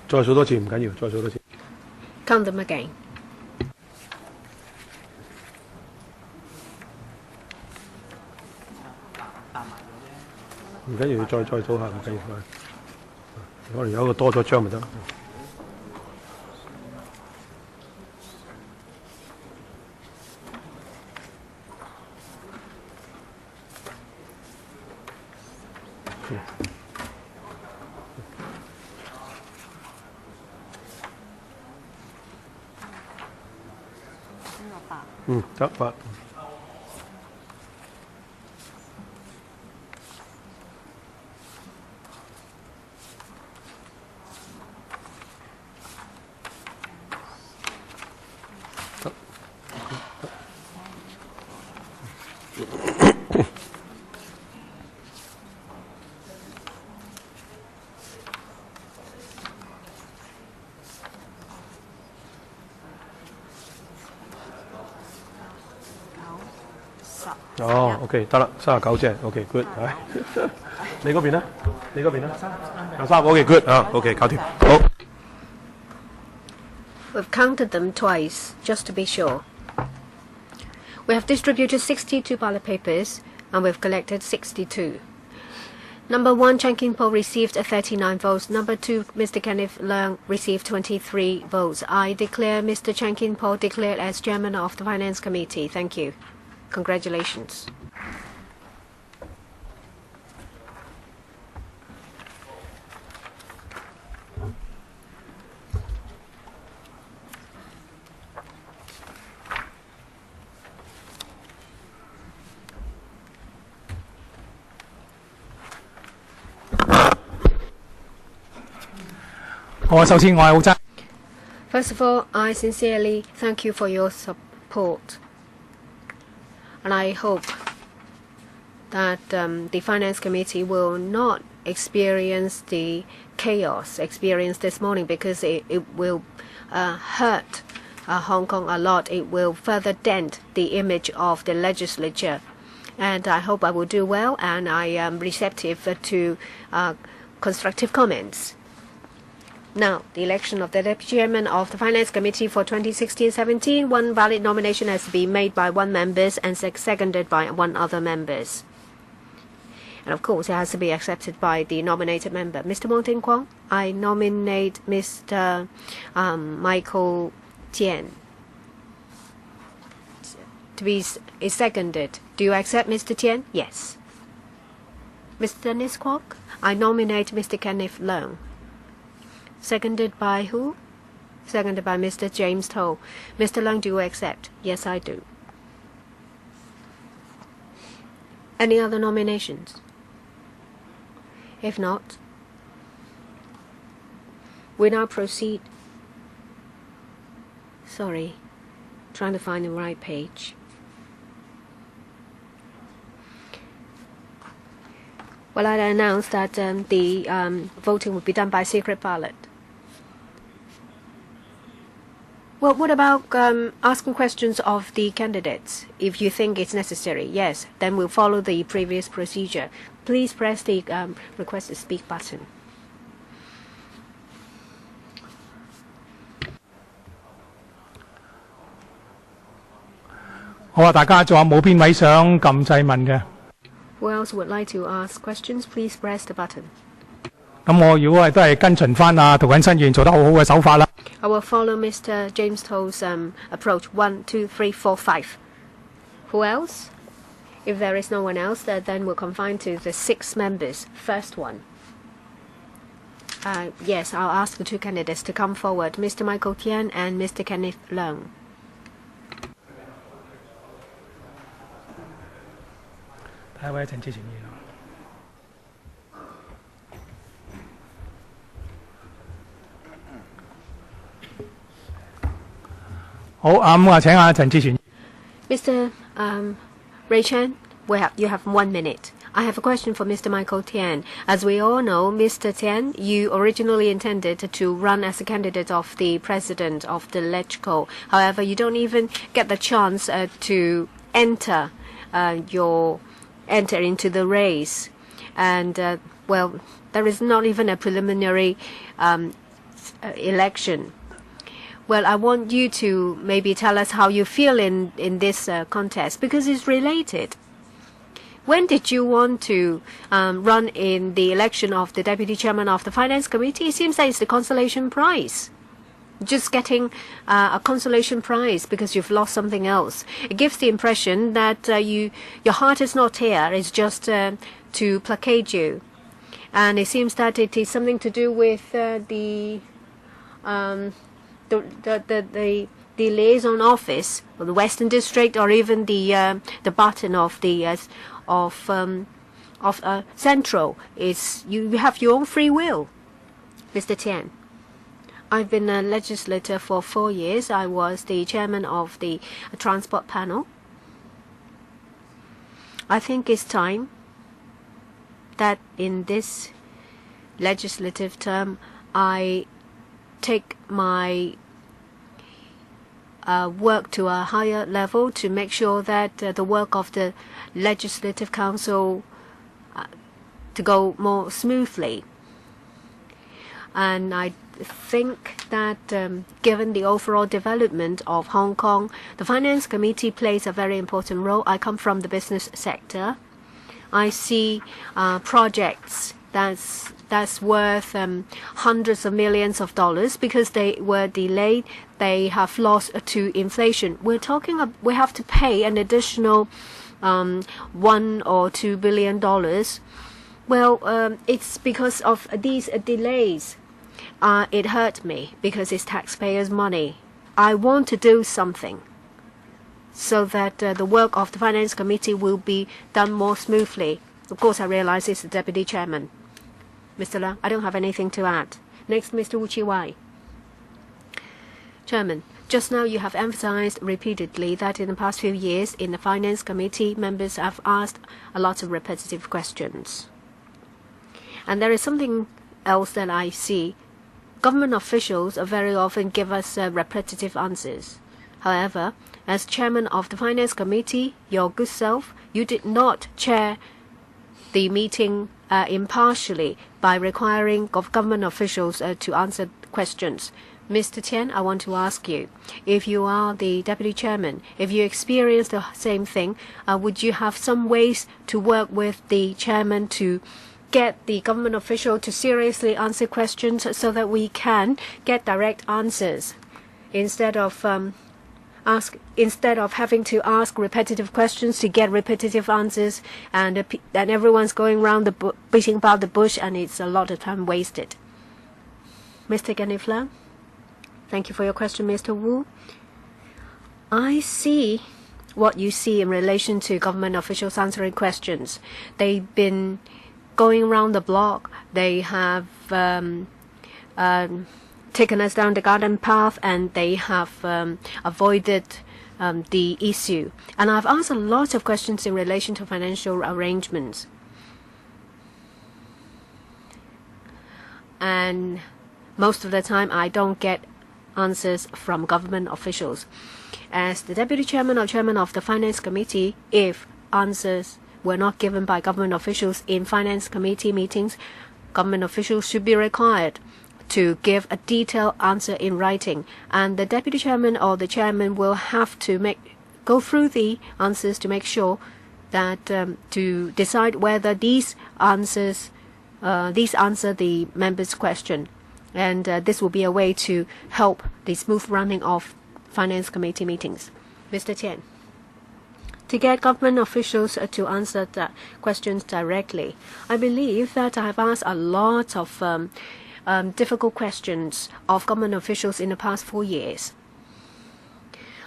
再數多次唔緊要，再數多次。Count them again. 唔緊要，再數下唔緊要，可能有一個多咗張咪得。得8。哦，OK， 得啦，39隻 ，OK，good， 係。你嗰邊咧？你嗰邊咧？有3個 ，OK，good 啊 ，OK， 搞掂，好。We've counted them twice, just to be sure. We have distributed 62 ballot papers, and we've collected 62. Number 1, Chan Kin-po received 39 votes. Number 2, Mr. Kenneth Leung received 23 votes. I declare Mr. Chan Kin-po declared as Chairman of the Finance Committee. Thank you. Congratulations. First of all, I sincerely thank you for your support. And I hope that the Finance Committee will not experience the chaos experienced this morning, because it will hurt Hong Kong a lot. It will further dent the image of the legislature. And I hope I will do well, and I am receptive to constructive comments. Now, the election of the Deputy Chairman of the Finance Committee for 2016-17. One valid nomination has been made by one member and seconded by one other member. And of course, it has to be accepted by the nominated member. Mr. Wong Ting Kwong, I nominate Mr. Michael Tien to be seconded. Do you accept Mr. Tien? Yes. Mr. Dennis Kwok, I nominate Mr. Kenneth Leung. Seconded by who? Seconded by Mr. James To. Mr. Leung, do you accept? Yes, I do. Any other nominations? If not, we now proceed. Sorry, trying to find the right page. Well, I announced that the voting would be done by secret ballot. Well, what about asking questions of the candidates? If you think it's necessary, yes, then we'll follow the previous procedure. Please press the request to speak button. 好啊，大家仲有冇邊位想撳掣問嘅？ Who else would like to ask questions? Please press the button. 咁我如果係都係跟循翻涂謹申議員做得好好嘅手法啦。I will follow Mr. James To's approach. 1, 2, 3, 4, 5. Who else? If there is no one else, then we'll confine to the 6 members. First one. Yes, I'll ask the 2 candidates to come forward, Mr. Michael Tien and Mr. Kenneth Leung. 睇下位陳志全議員。好，咁請阿陳志全。Mr. Ray Chan, you have 1 minute. I have a question for Mr. Michael Tian. As we all know, Mr. Tian, you originally intended to run as a candidate of the president of the LegCo. However, you don't even get the chance to enter into the race. And, well, there is not even a preliminary election. Well, I want you to maybe tell us how you feel in this contest, because it's related. When did you want to run in the election of the Deputy Chairman of the Finance Committee? It seems that it's the consolation prize. Just getting a consolation prize because you've lost something else. It gives the impression that your heart is not here. It's just to placate you. And it seems that it is something to do with the liaison office or the Western District, or even the button of the Central. Is you have your own free will, Mr. Tian. I've been a legislator for 4 years. I was the chairman of the transport panel. I think it's time that in this legislative term I take my work to a higher level to make sure that the work of the Legislative Council to go more smoothly. And I think that given the overall development of Hong Kong, the Finance Committee plays a very important role. I come from the business sector. I see projects that's worth hundreds of millions of dollars because they were delayed. They have lost to inflation. We have to pay an additional $1 or $2 billion. Well, it's because of these delays. It hurt me because it's taxpayers' money. I want to do something so that the work of the Finance Committee will be done more smoothly. Of course, I realize it's the Deputy Chairman. Mr. Leung, I don't have anything to add. Next, Mr. Wu Chi-wai. Chairman, just now you have emphasized repeatedly that in the past few years in the Finance Committee, members have asked a lot of repetitive questions. And there is something else that I see. Government officials very often give us repetitive answers. However, as chairman of the Finance Committee, your good self, you did not chair the meeting impartially by requiring government officials to answer questions. Mr. Tian, I want to ask you, if you are the Deputy Chairman, if you experience the same thing, would you have some ways to work with the Chairman to get the government official to seriously answer questions so that we can get direct answers instead of having to ask repetitive questions to get repetitive answers, and everyone's going around beating about the bush, and it's a lot of time wasted. Mr. Kenneth Leung, thank you for your question, Mr. Wu. I see what you see in relation to government officials answering questions. They've been going around the block. They have taken us down the garden path, and they have avoided the issue. And I've asked a lot of questions in relation to financial arrangements. And most of the time, I don't get answers from government officials. As the Deputy Chairman or Chairman of the Finance Committee, if answers were not given by government officials in Finance Committee meetings, government officials should be required to give a detailed answer in writing, and the Deputy Chairman or the Chairman will have to go through the answers to make sure that to decide whether these answer the members' question, and this will be a way to help the smooth running of Finance Committee meetings. Mr. Tian. To get government officials to answer the questions directly, I believe that I have asked a lot of difficult questions of government officials in the past 4 years.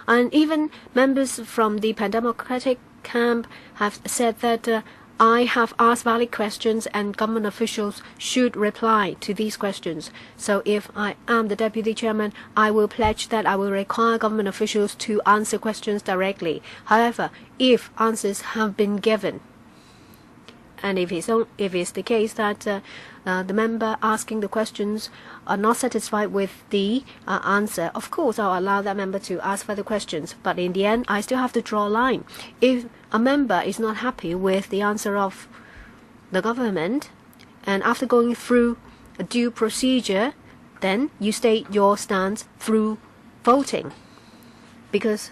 And even members from the Pan-Democratic camp have said that I have asked valid questions and government officials should reply to these questions. So if I am the Deputy Chairman, I will pledge that I will require government officials to answer questions directly. However, if answers have been given And if it's the case that the member asking the questions are not satisfied with the answer, of course I'll allow that member to ask further questions. But in the end, I still have to draw a line. If a member is not happy with the answer of the government, and after going through a due procedure, then you state your stance through voting, because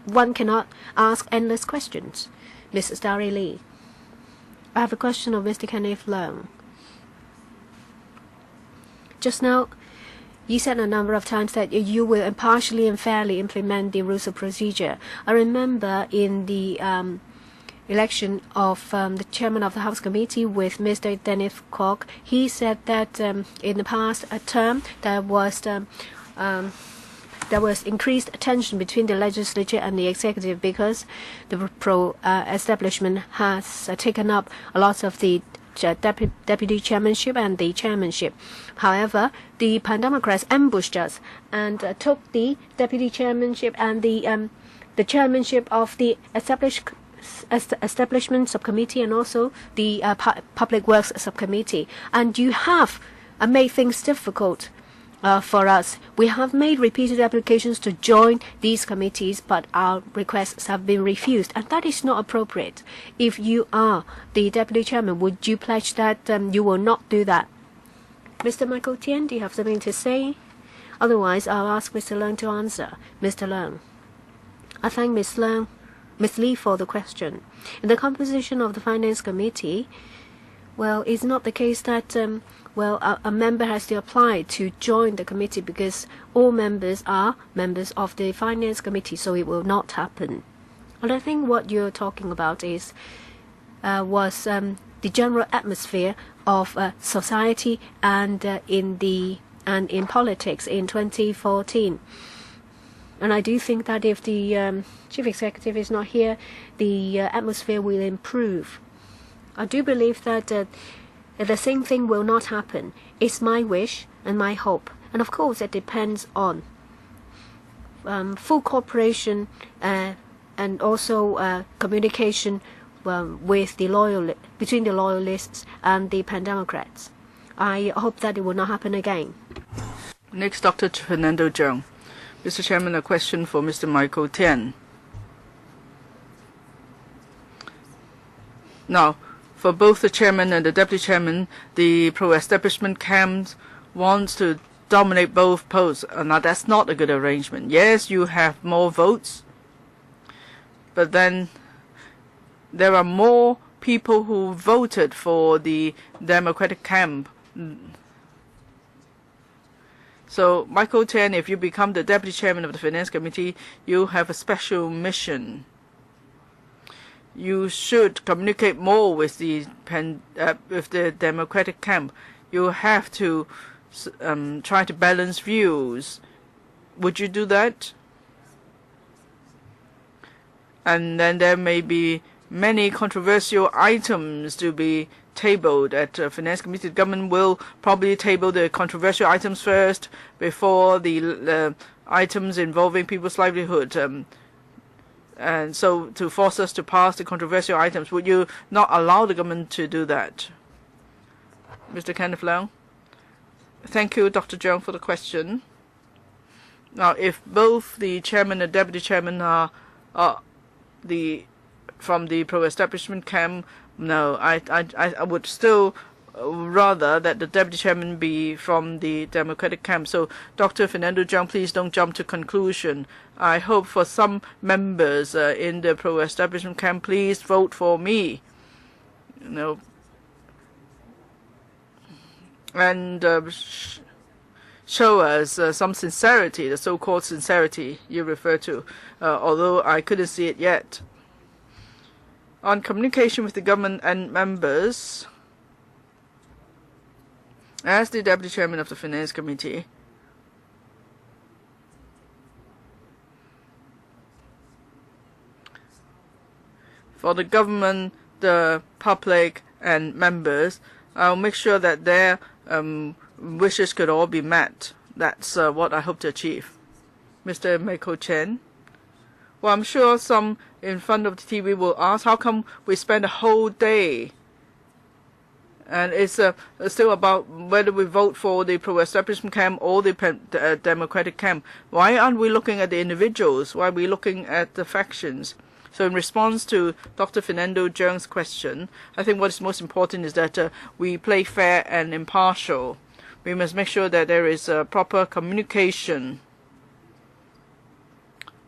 one cannot ask endless questions. Mrs. Dari Lee. I have a question of Mr. Kenneth Leung. Just now, you said a number of times that you will impartially and fairly implement the rules of procedure. I remember in the election of the chairman of the House Committee with Mr. Dennis Kwok, he said that in the past term there was increased tension between the legislature and the executive because the pro-establishment has taken up a lot of the deputy chairmanship and the chairmanship. However, the Pan-Democrats ambushed us and took the deputy chairmanship and the chairmanship of the establishment subcommittee and also the public works subcommittee. And you have made things difficult for us. We have made repeated applications to join these committees, but our requests have been refused, and that is not appropriate. If you are the deputy chairman, would you pledge that you will not do that? Mr. Michael Tien, do you have something to say? Otherwise, I'll ask Mr. Leung to answer. Mr. Leung. I thank Ms. Lee for the question. In the composition of the Finance Committee, well, it's not the case that a member has to apply to join the committee, because all members are members of the Finance Committee, so it will not happen. And I think what you're talking about was the general atmosphere of society and in politics in 2014. And I do think that if the chief executive is not here, the atmosphere will improve. I do believe that the same thing will not happen. It's my wish and my hope. And of course, it depends on full cooperation and also communication with between the loyalists and the Pan-Democrats. I hope that it will not happen again. Next, Dr. Fernando Cheung. Mr. Chairman, a question for Mr. Michael Tien. Now, for both the chairman and the deputy chairman, the pro-establishment camp wants to dominate both posts. Now, that's not a good arrangement. Yes, you have more votes, but then there are more people who voted for the Democratic camp. So, Michael Tien, if you become the deputy chairman of the Finance Committee, you have a special mission. You should communicate more with the Democratic camp. You have to try to balance views. Would you do that? And then there may be many controversial items to be tabled at the Finance Committee. The government will probably table the controversial items first before the items involving people's livelihood. And so to force us to pass the controversial items, would you not allow the government to do that? Mr. Kenneth Leung. Thank you, Dr. Cheung, for the question. Now, if both the chairman and deputy chairman are from the pro-establishment camp, no, I would still rather that the deputy chairman be from the Democratic camp. So, Dr. Fernando Cheung, please don't jump to conclusion. I hope for some members in the pro-establishment camp, please vote for me. And show us some sincerity, the so-called sincerity you refer to, although I couldn't see it yet. On communication with the government and members, as the Deputy Chairman of the Finance Committee, for the government, the public, and members, I'll make sure that their wishes could all be met. That's what I hope to achieve. Mr. Michael Chen. Well, I'm sure some in front of the TV will ask, how come we spend a whole day And it's still about whether we vote for the pro-establishment camp or the democratic camp. Why aren't we looking at the individuals? Why are we looking at the factions? So in response to Dr. Fernando Cheung's question, I think what is most important is that we play fair and impartial. We must make sure that there is proper communication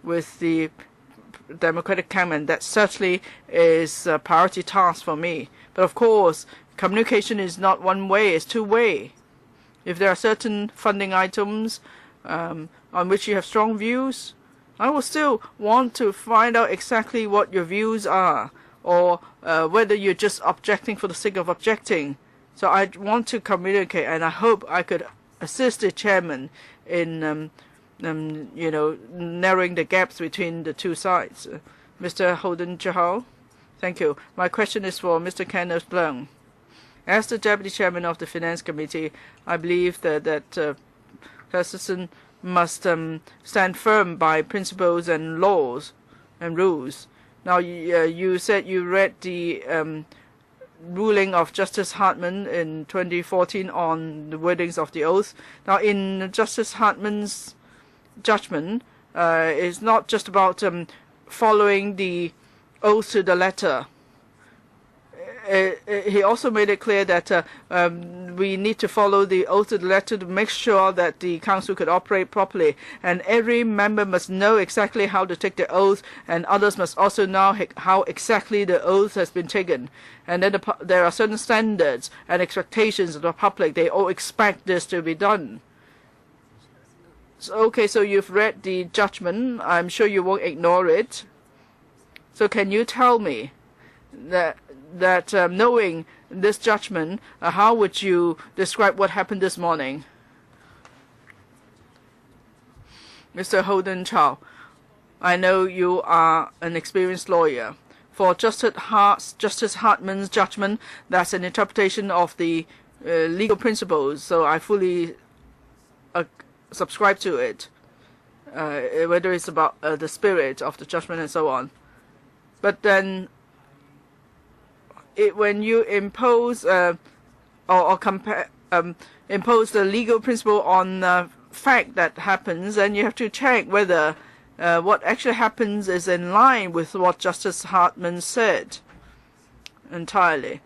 with the democratic camp, and that certainly is a priority task for me. But of course, communication is not one way, it's two-way. If there are certain funding items on which you have strong views, I will still want to find out exactly what your views are, or whether you're just objecting for the sake of objecting. So I want to communicate, and I hope I could assist the chairman in narrowing the gaps between the two sides. Mr. Holden Chahal, thank you. My question is for Mr. Kenneth Leung. As the Deputy Chairman of the Finance Committee, I believe that President must stand firm by principles and laws and rules. Now, you said you read the ruling of Justice Hartman in 2014 on the wordings of the oath. Now, in Justice Hartman's judgment, it's not just about following the oath to the letter. He also made it clear that we need to follow the oath to the letter to make sure that the council could operate properly. And every member must know exactly how to take the oath, and others must also know how exactly the oath has been taken. And then there are certain standards and expectations of the public. They all expect this to be done. So, okay, so you've read the judgment. I'm sure you won't ignore it. So can you tell me that knowing this judgment, how would you describe what happened this morning? Mr. Holden Chow, I know you are an experienced lawyer. For Justice Hartman's judgment, that's an interpretation of the legal principles, so I fully subscribe to it, whether it's about the spirit of the judgment and so on. But then, when you impose impose the legal principle on the fact that happens, then you have to check whether what actually happens is in line with what Justice Hartman said entirely.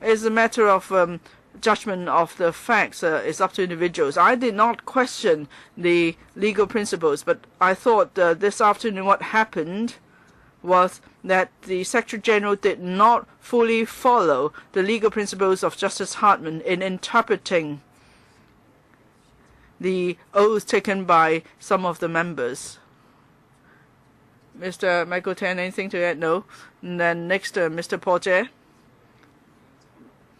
It's a matter of judgment of the facts. It's up to individuals. I did not question the legal principles, but I thought this afternoon what happened was that the Secretary General did not fully follow the legal principles of Justice Hartman in interpreting the oath taken by some of the members. Mr. Michael Tan, anything to add? No. And then next, Mr. Porter.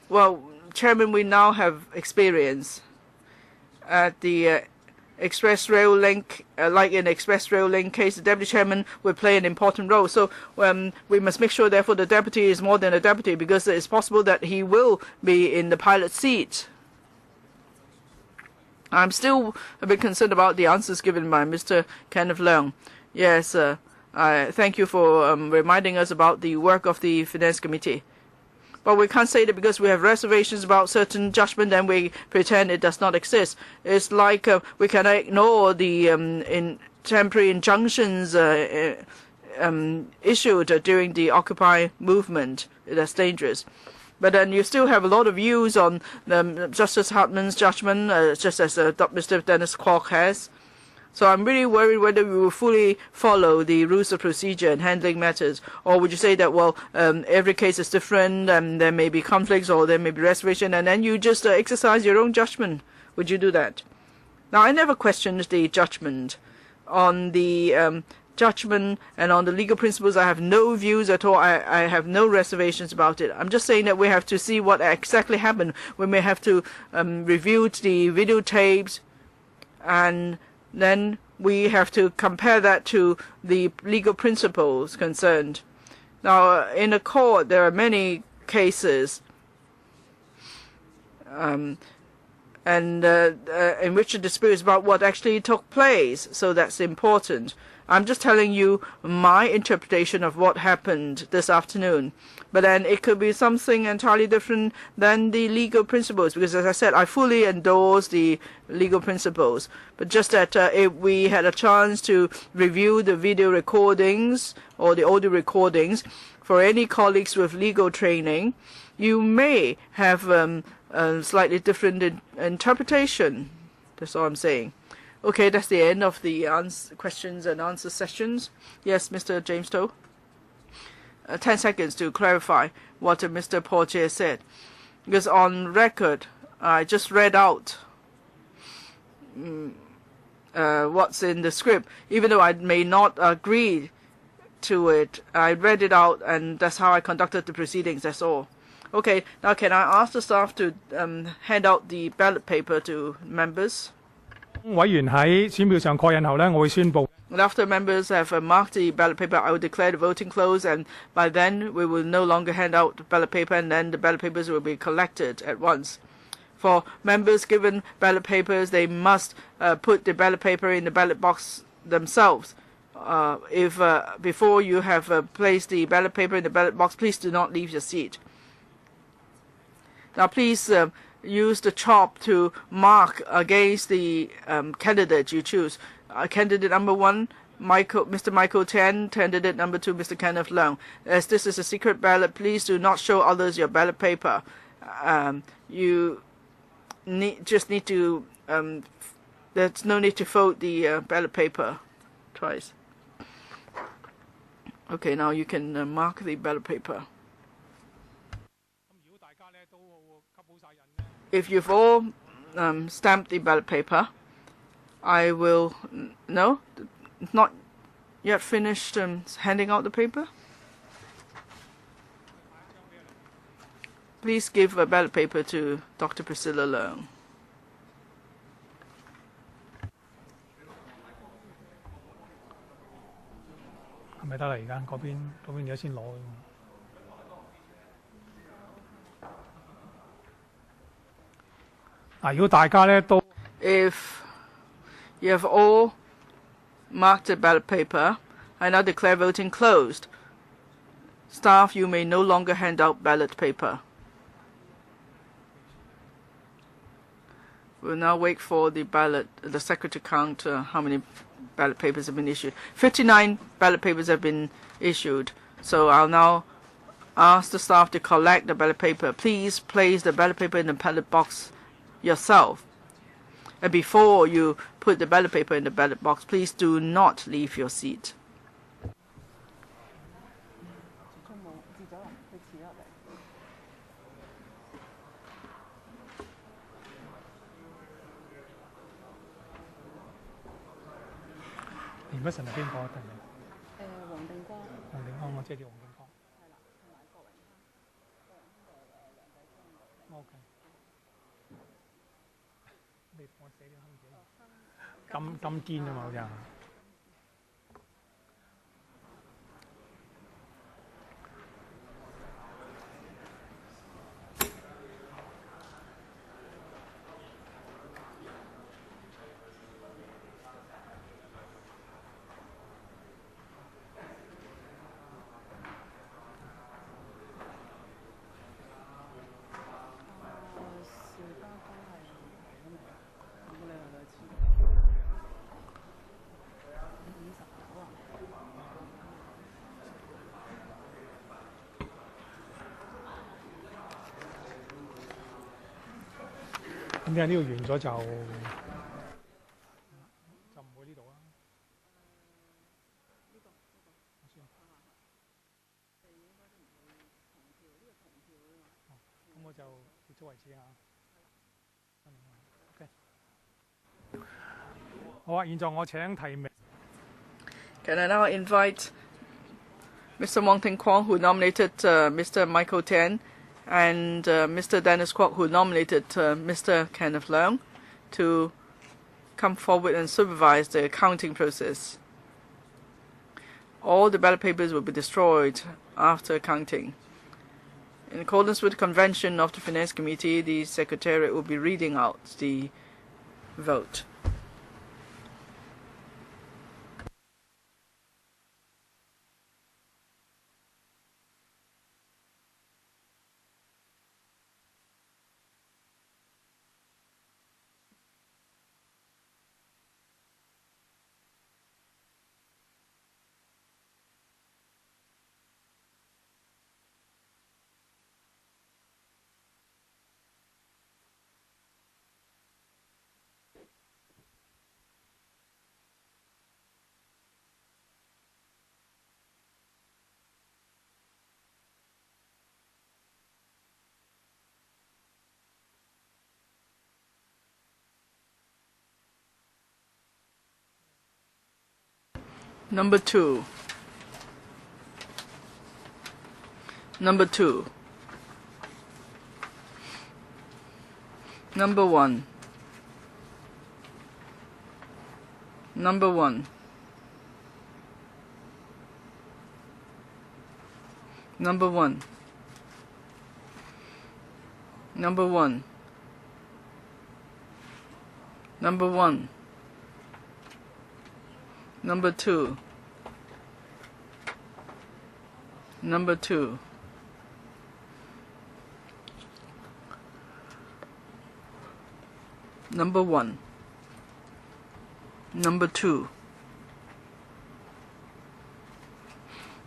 Well, Chairman, we now have experience at the Express Rail Link, like in Express Rail Link case, the Deputy Chairman will play an important role. So we must make sure, therefore, the Deputy is more than a Deputy, because it's possible that he will be in the pilot seat. I'm still a bit concerned about the answers given by Mr. Kenneth Leung. Yes, I thank you for reminding us about the work of the Finance Committee. But we can't say that because we have reservations about certain judgment, then we pretend it does not exist. It's like we cannot ignore the temporary injunctions issued during the Occupy movement. That's dangerous. But then you still have a lot of views on Justice Hartman's judgment, just as Mr. Dennis Kwok has. So I'm really worried whether we will fully follow the rules of procedure in handling matters, or would you say that, well, every case is different, and there may be conflicts or there may be reservation, and then you just exercise your own judgment? Would you do that? Now, I never questioned the judgment. On the judgment and on the legal principles, I have no views at all. I have no reservations about it. I'm just saying that we have to see what exactly happened. We may have to review the videotapes, and then we have to compare that to the legal principles concerned. Now, in a court, there are many cases in which the dispute is about what actually took place, so that's important. I'm just telling you my interpretation of what happened this afternoon. But then it could be something entirely different than the legal principles, because as I said, I fully endorse the legal principles. But just that if we had a chance to review the video recordings or the audio recordings, for any colleagues with legal training, you may have a slightly different interpretation. That's all I'm saying. Okay, that's the end of the questions and answer sessions. Yes, Mr. James Toh. 10 seconds to clarify what Mr. Portier said. Because on record, I just read out what's in the script. Even though I may not agree to it, I read it out, and that's how I conducted the proceedings, that's all. Okay, now can I ask the staff to hand out the ballot paper to members? 委員喺選票上確認後呢，我會宣布。 And after members have marked the ballot paper, I will declare the voting closed, and by then we will no longer hand out the ballot paper, and then the ballot papers will be collected at once. For members given ballot papers, they must put the ballot paper in the ballot box themselves. If before you have placed the ballot paper in the ballot box, please do not leave your seat. Now please use the chalk to mark against the candidate you choose. Candidate number 1, Mr. Michael Tan. Candidate number 2, Mr. Kenneth Leung. As this is a secret ballot, please do not show others your ballot paper. You just need to. There's no need to fold the ballot paper twice. Okay, now you can mark the ballot paper. If you've all stamped the ballot paper, I will not yet finished handing out the paper. Please give a ballot paper to Dr. Priscilla Leung. 係咪得啦？而家嗰邊而家先攞。嗱，如果大家咧都 If you have all marked the ballot paper, I now declare voting closed. Staff, you may no longer hand out ballot paper. We'll now wait for the secretary to count how many ballot papers have been issued. 59 ballot papers have been issued. So I'll now ask the staff to collect the ballot paper. Please place the ballot paper in the ballot box yourself. And before you put the ballot paper in the ballot box, please do not leave your seat. Impression 係邊個啊？黃定光。黃定光，我知叫黃定光。係啦，同埋郭榮鏗。OK。你同我寫咗香紙。金堅啊嘛，好似係。咁你喺呢度完咗就唔會呢度啦。咁我就結束為止嚇。OK。好啊，現在我請提名。Can I now invite Mr. Wong Ting Kwong, who nominated Mr. Michael Tan, and Mr. Dennis Kwok, who nominated Mr. Kenneth Leung, to come forward and supervise the counting process. All the ballot papers will be destroyed after counting. In accordance with the convention of the Finance Committee, the Secretariat will be reading out the vote. Number 2. Number 2. Number 1. Number 1. Number 1. Number 1. Number 1. Number 2. Number 2. Number 1. Number 2.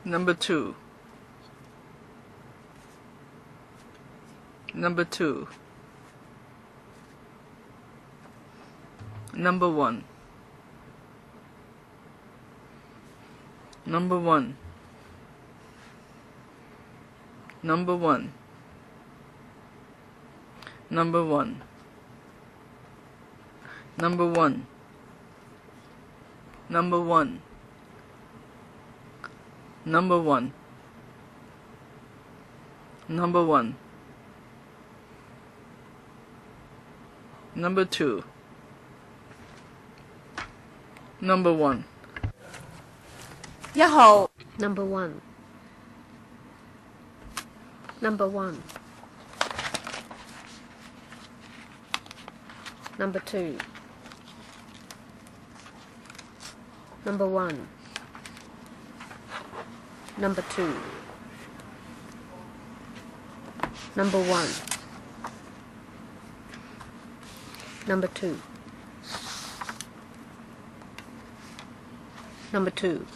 Number 2. Number 2. Number 1. Number 1. Number 1. Number 1. Number 1. Number 1. Number 1. Number 1. Number 2. Number 1. 1號 Number 1. Number 1. Number 2. Number 1. Number 2. Number 1. Number 2. Number 2.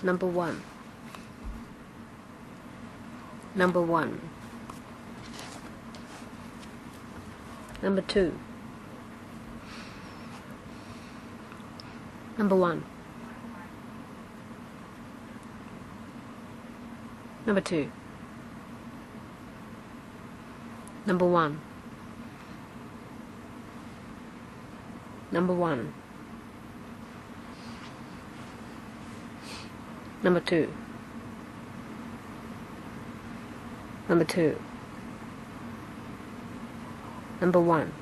Number 1. Number 1. Number 2. Number 1. Number 2. Number 1. Number 1. Number 2. Number 2. Number 1.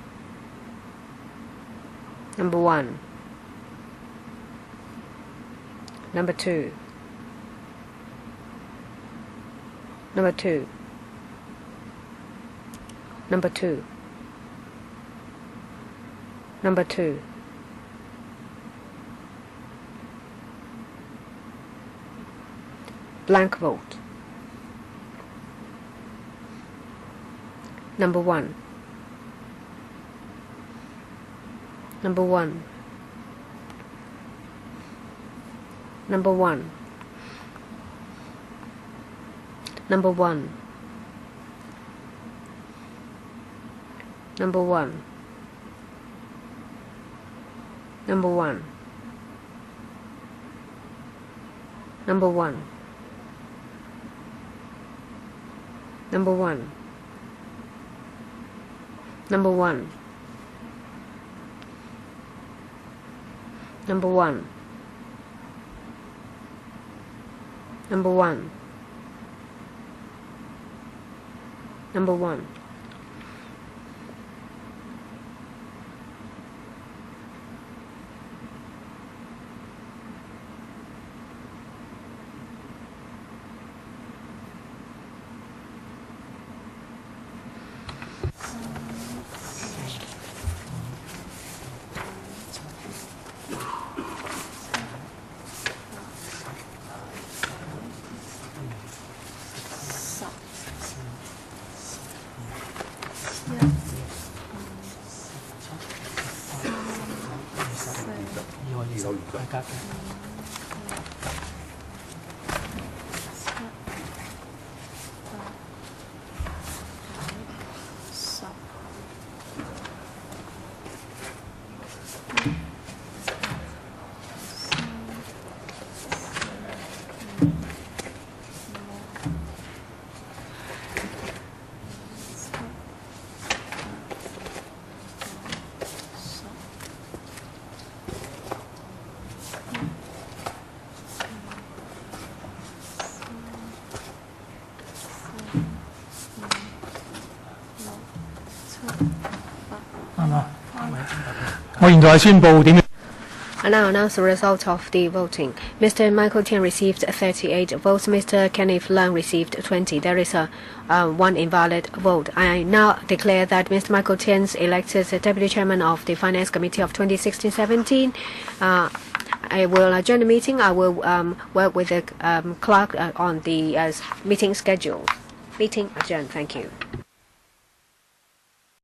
Number 1. Number 2. Number 2. Number 2. Number 2. Blank vote. Number 1. Number 1. Number 1. Number 1. Number 1. Number 1. Number 1. Number 1. Number 1. Number 1. Number 1. Number 1. 我現在宣布點。 I now announce the result of the voting. Mr. Michael Tian received 38 votes. Mr. Kenneth Leung received 20. There is one invalid vote. I now declare that Mr. Michael Tian is elected as Deputy Chairman of the Finance Committee of 2016-17. I will adjourn the meeting. I will work with the clerk on the meeting schedule. Meeting adjourned. Thank you.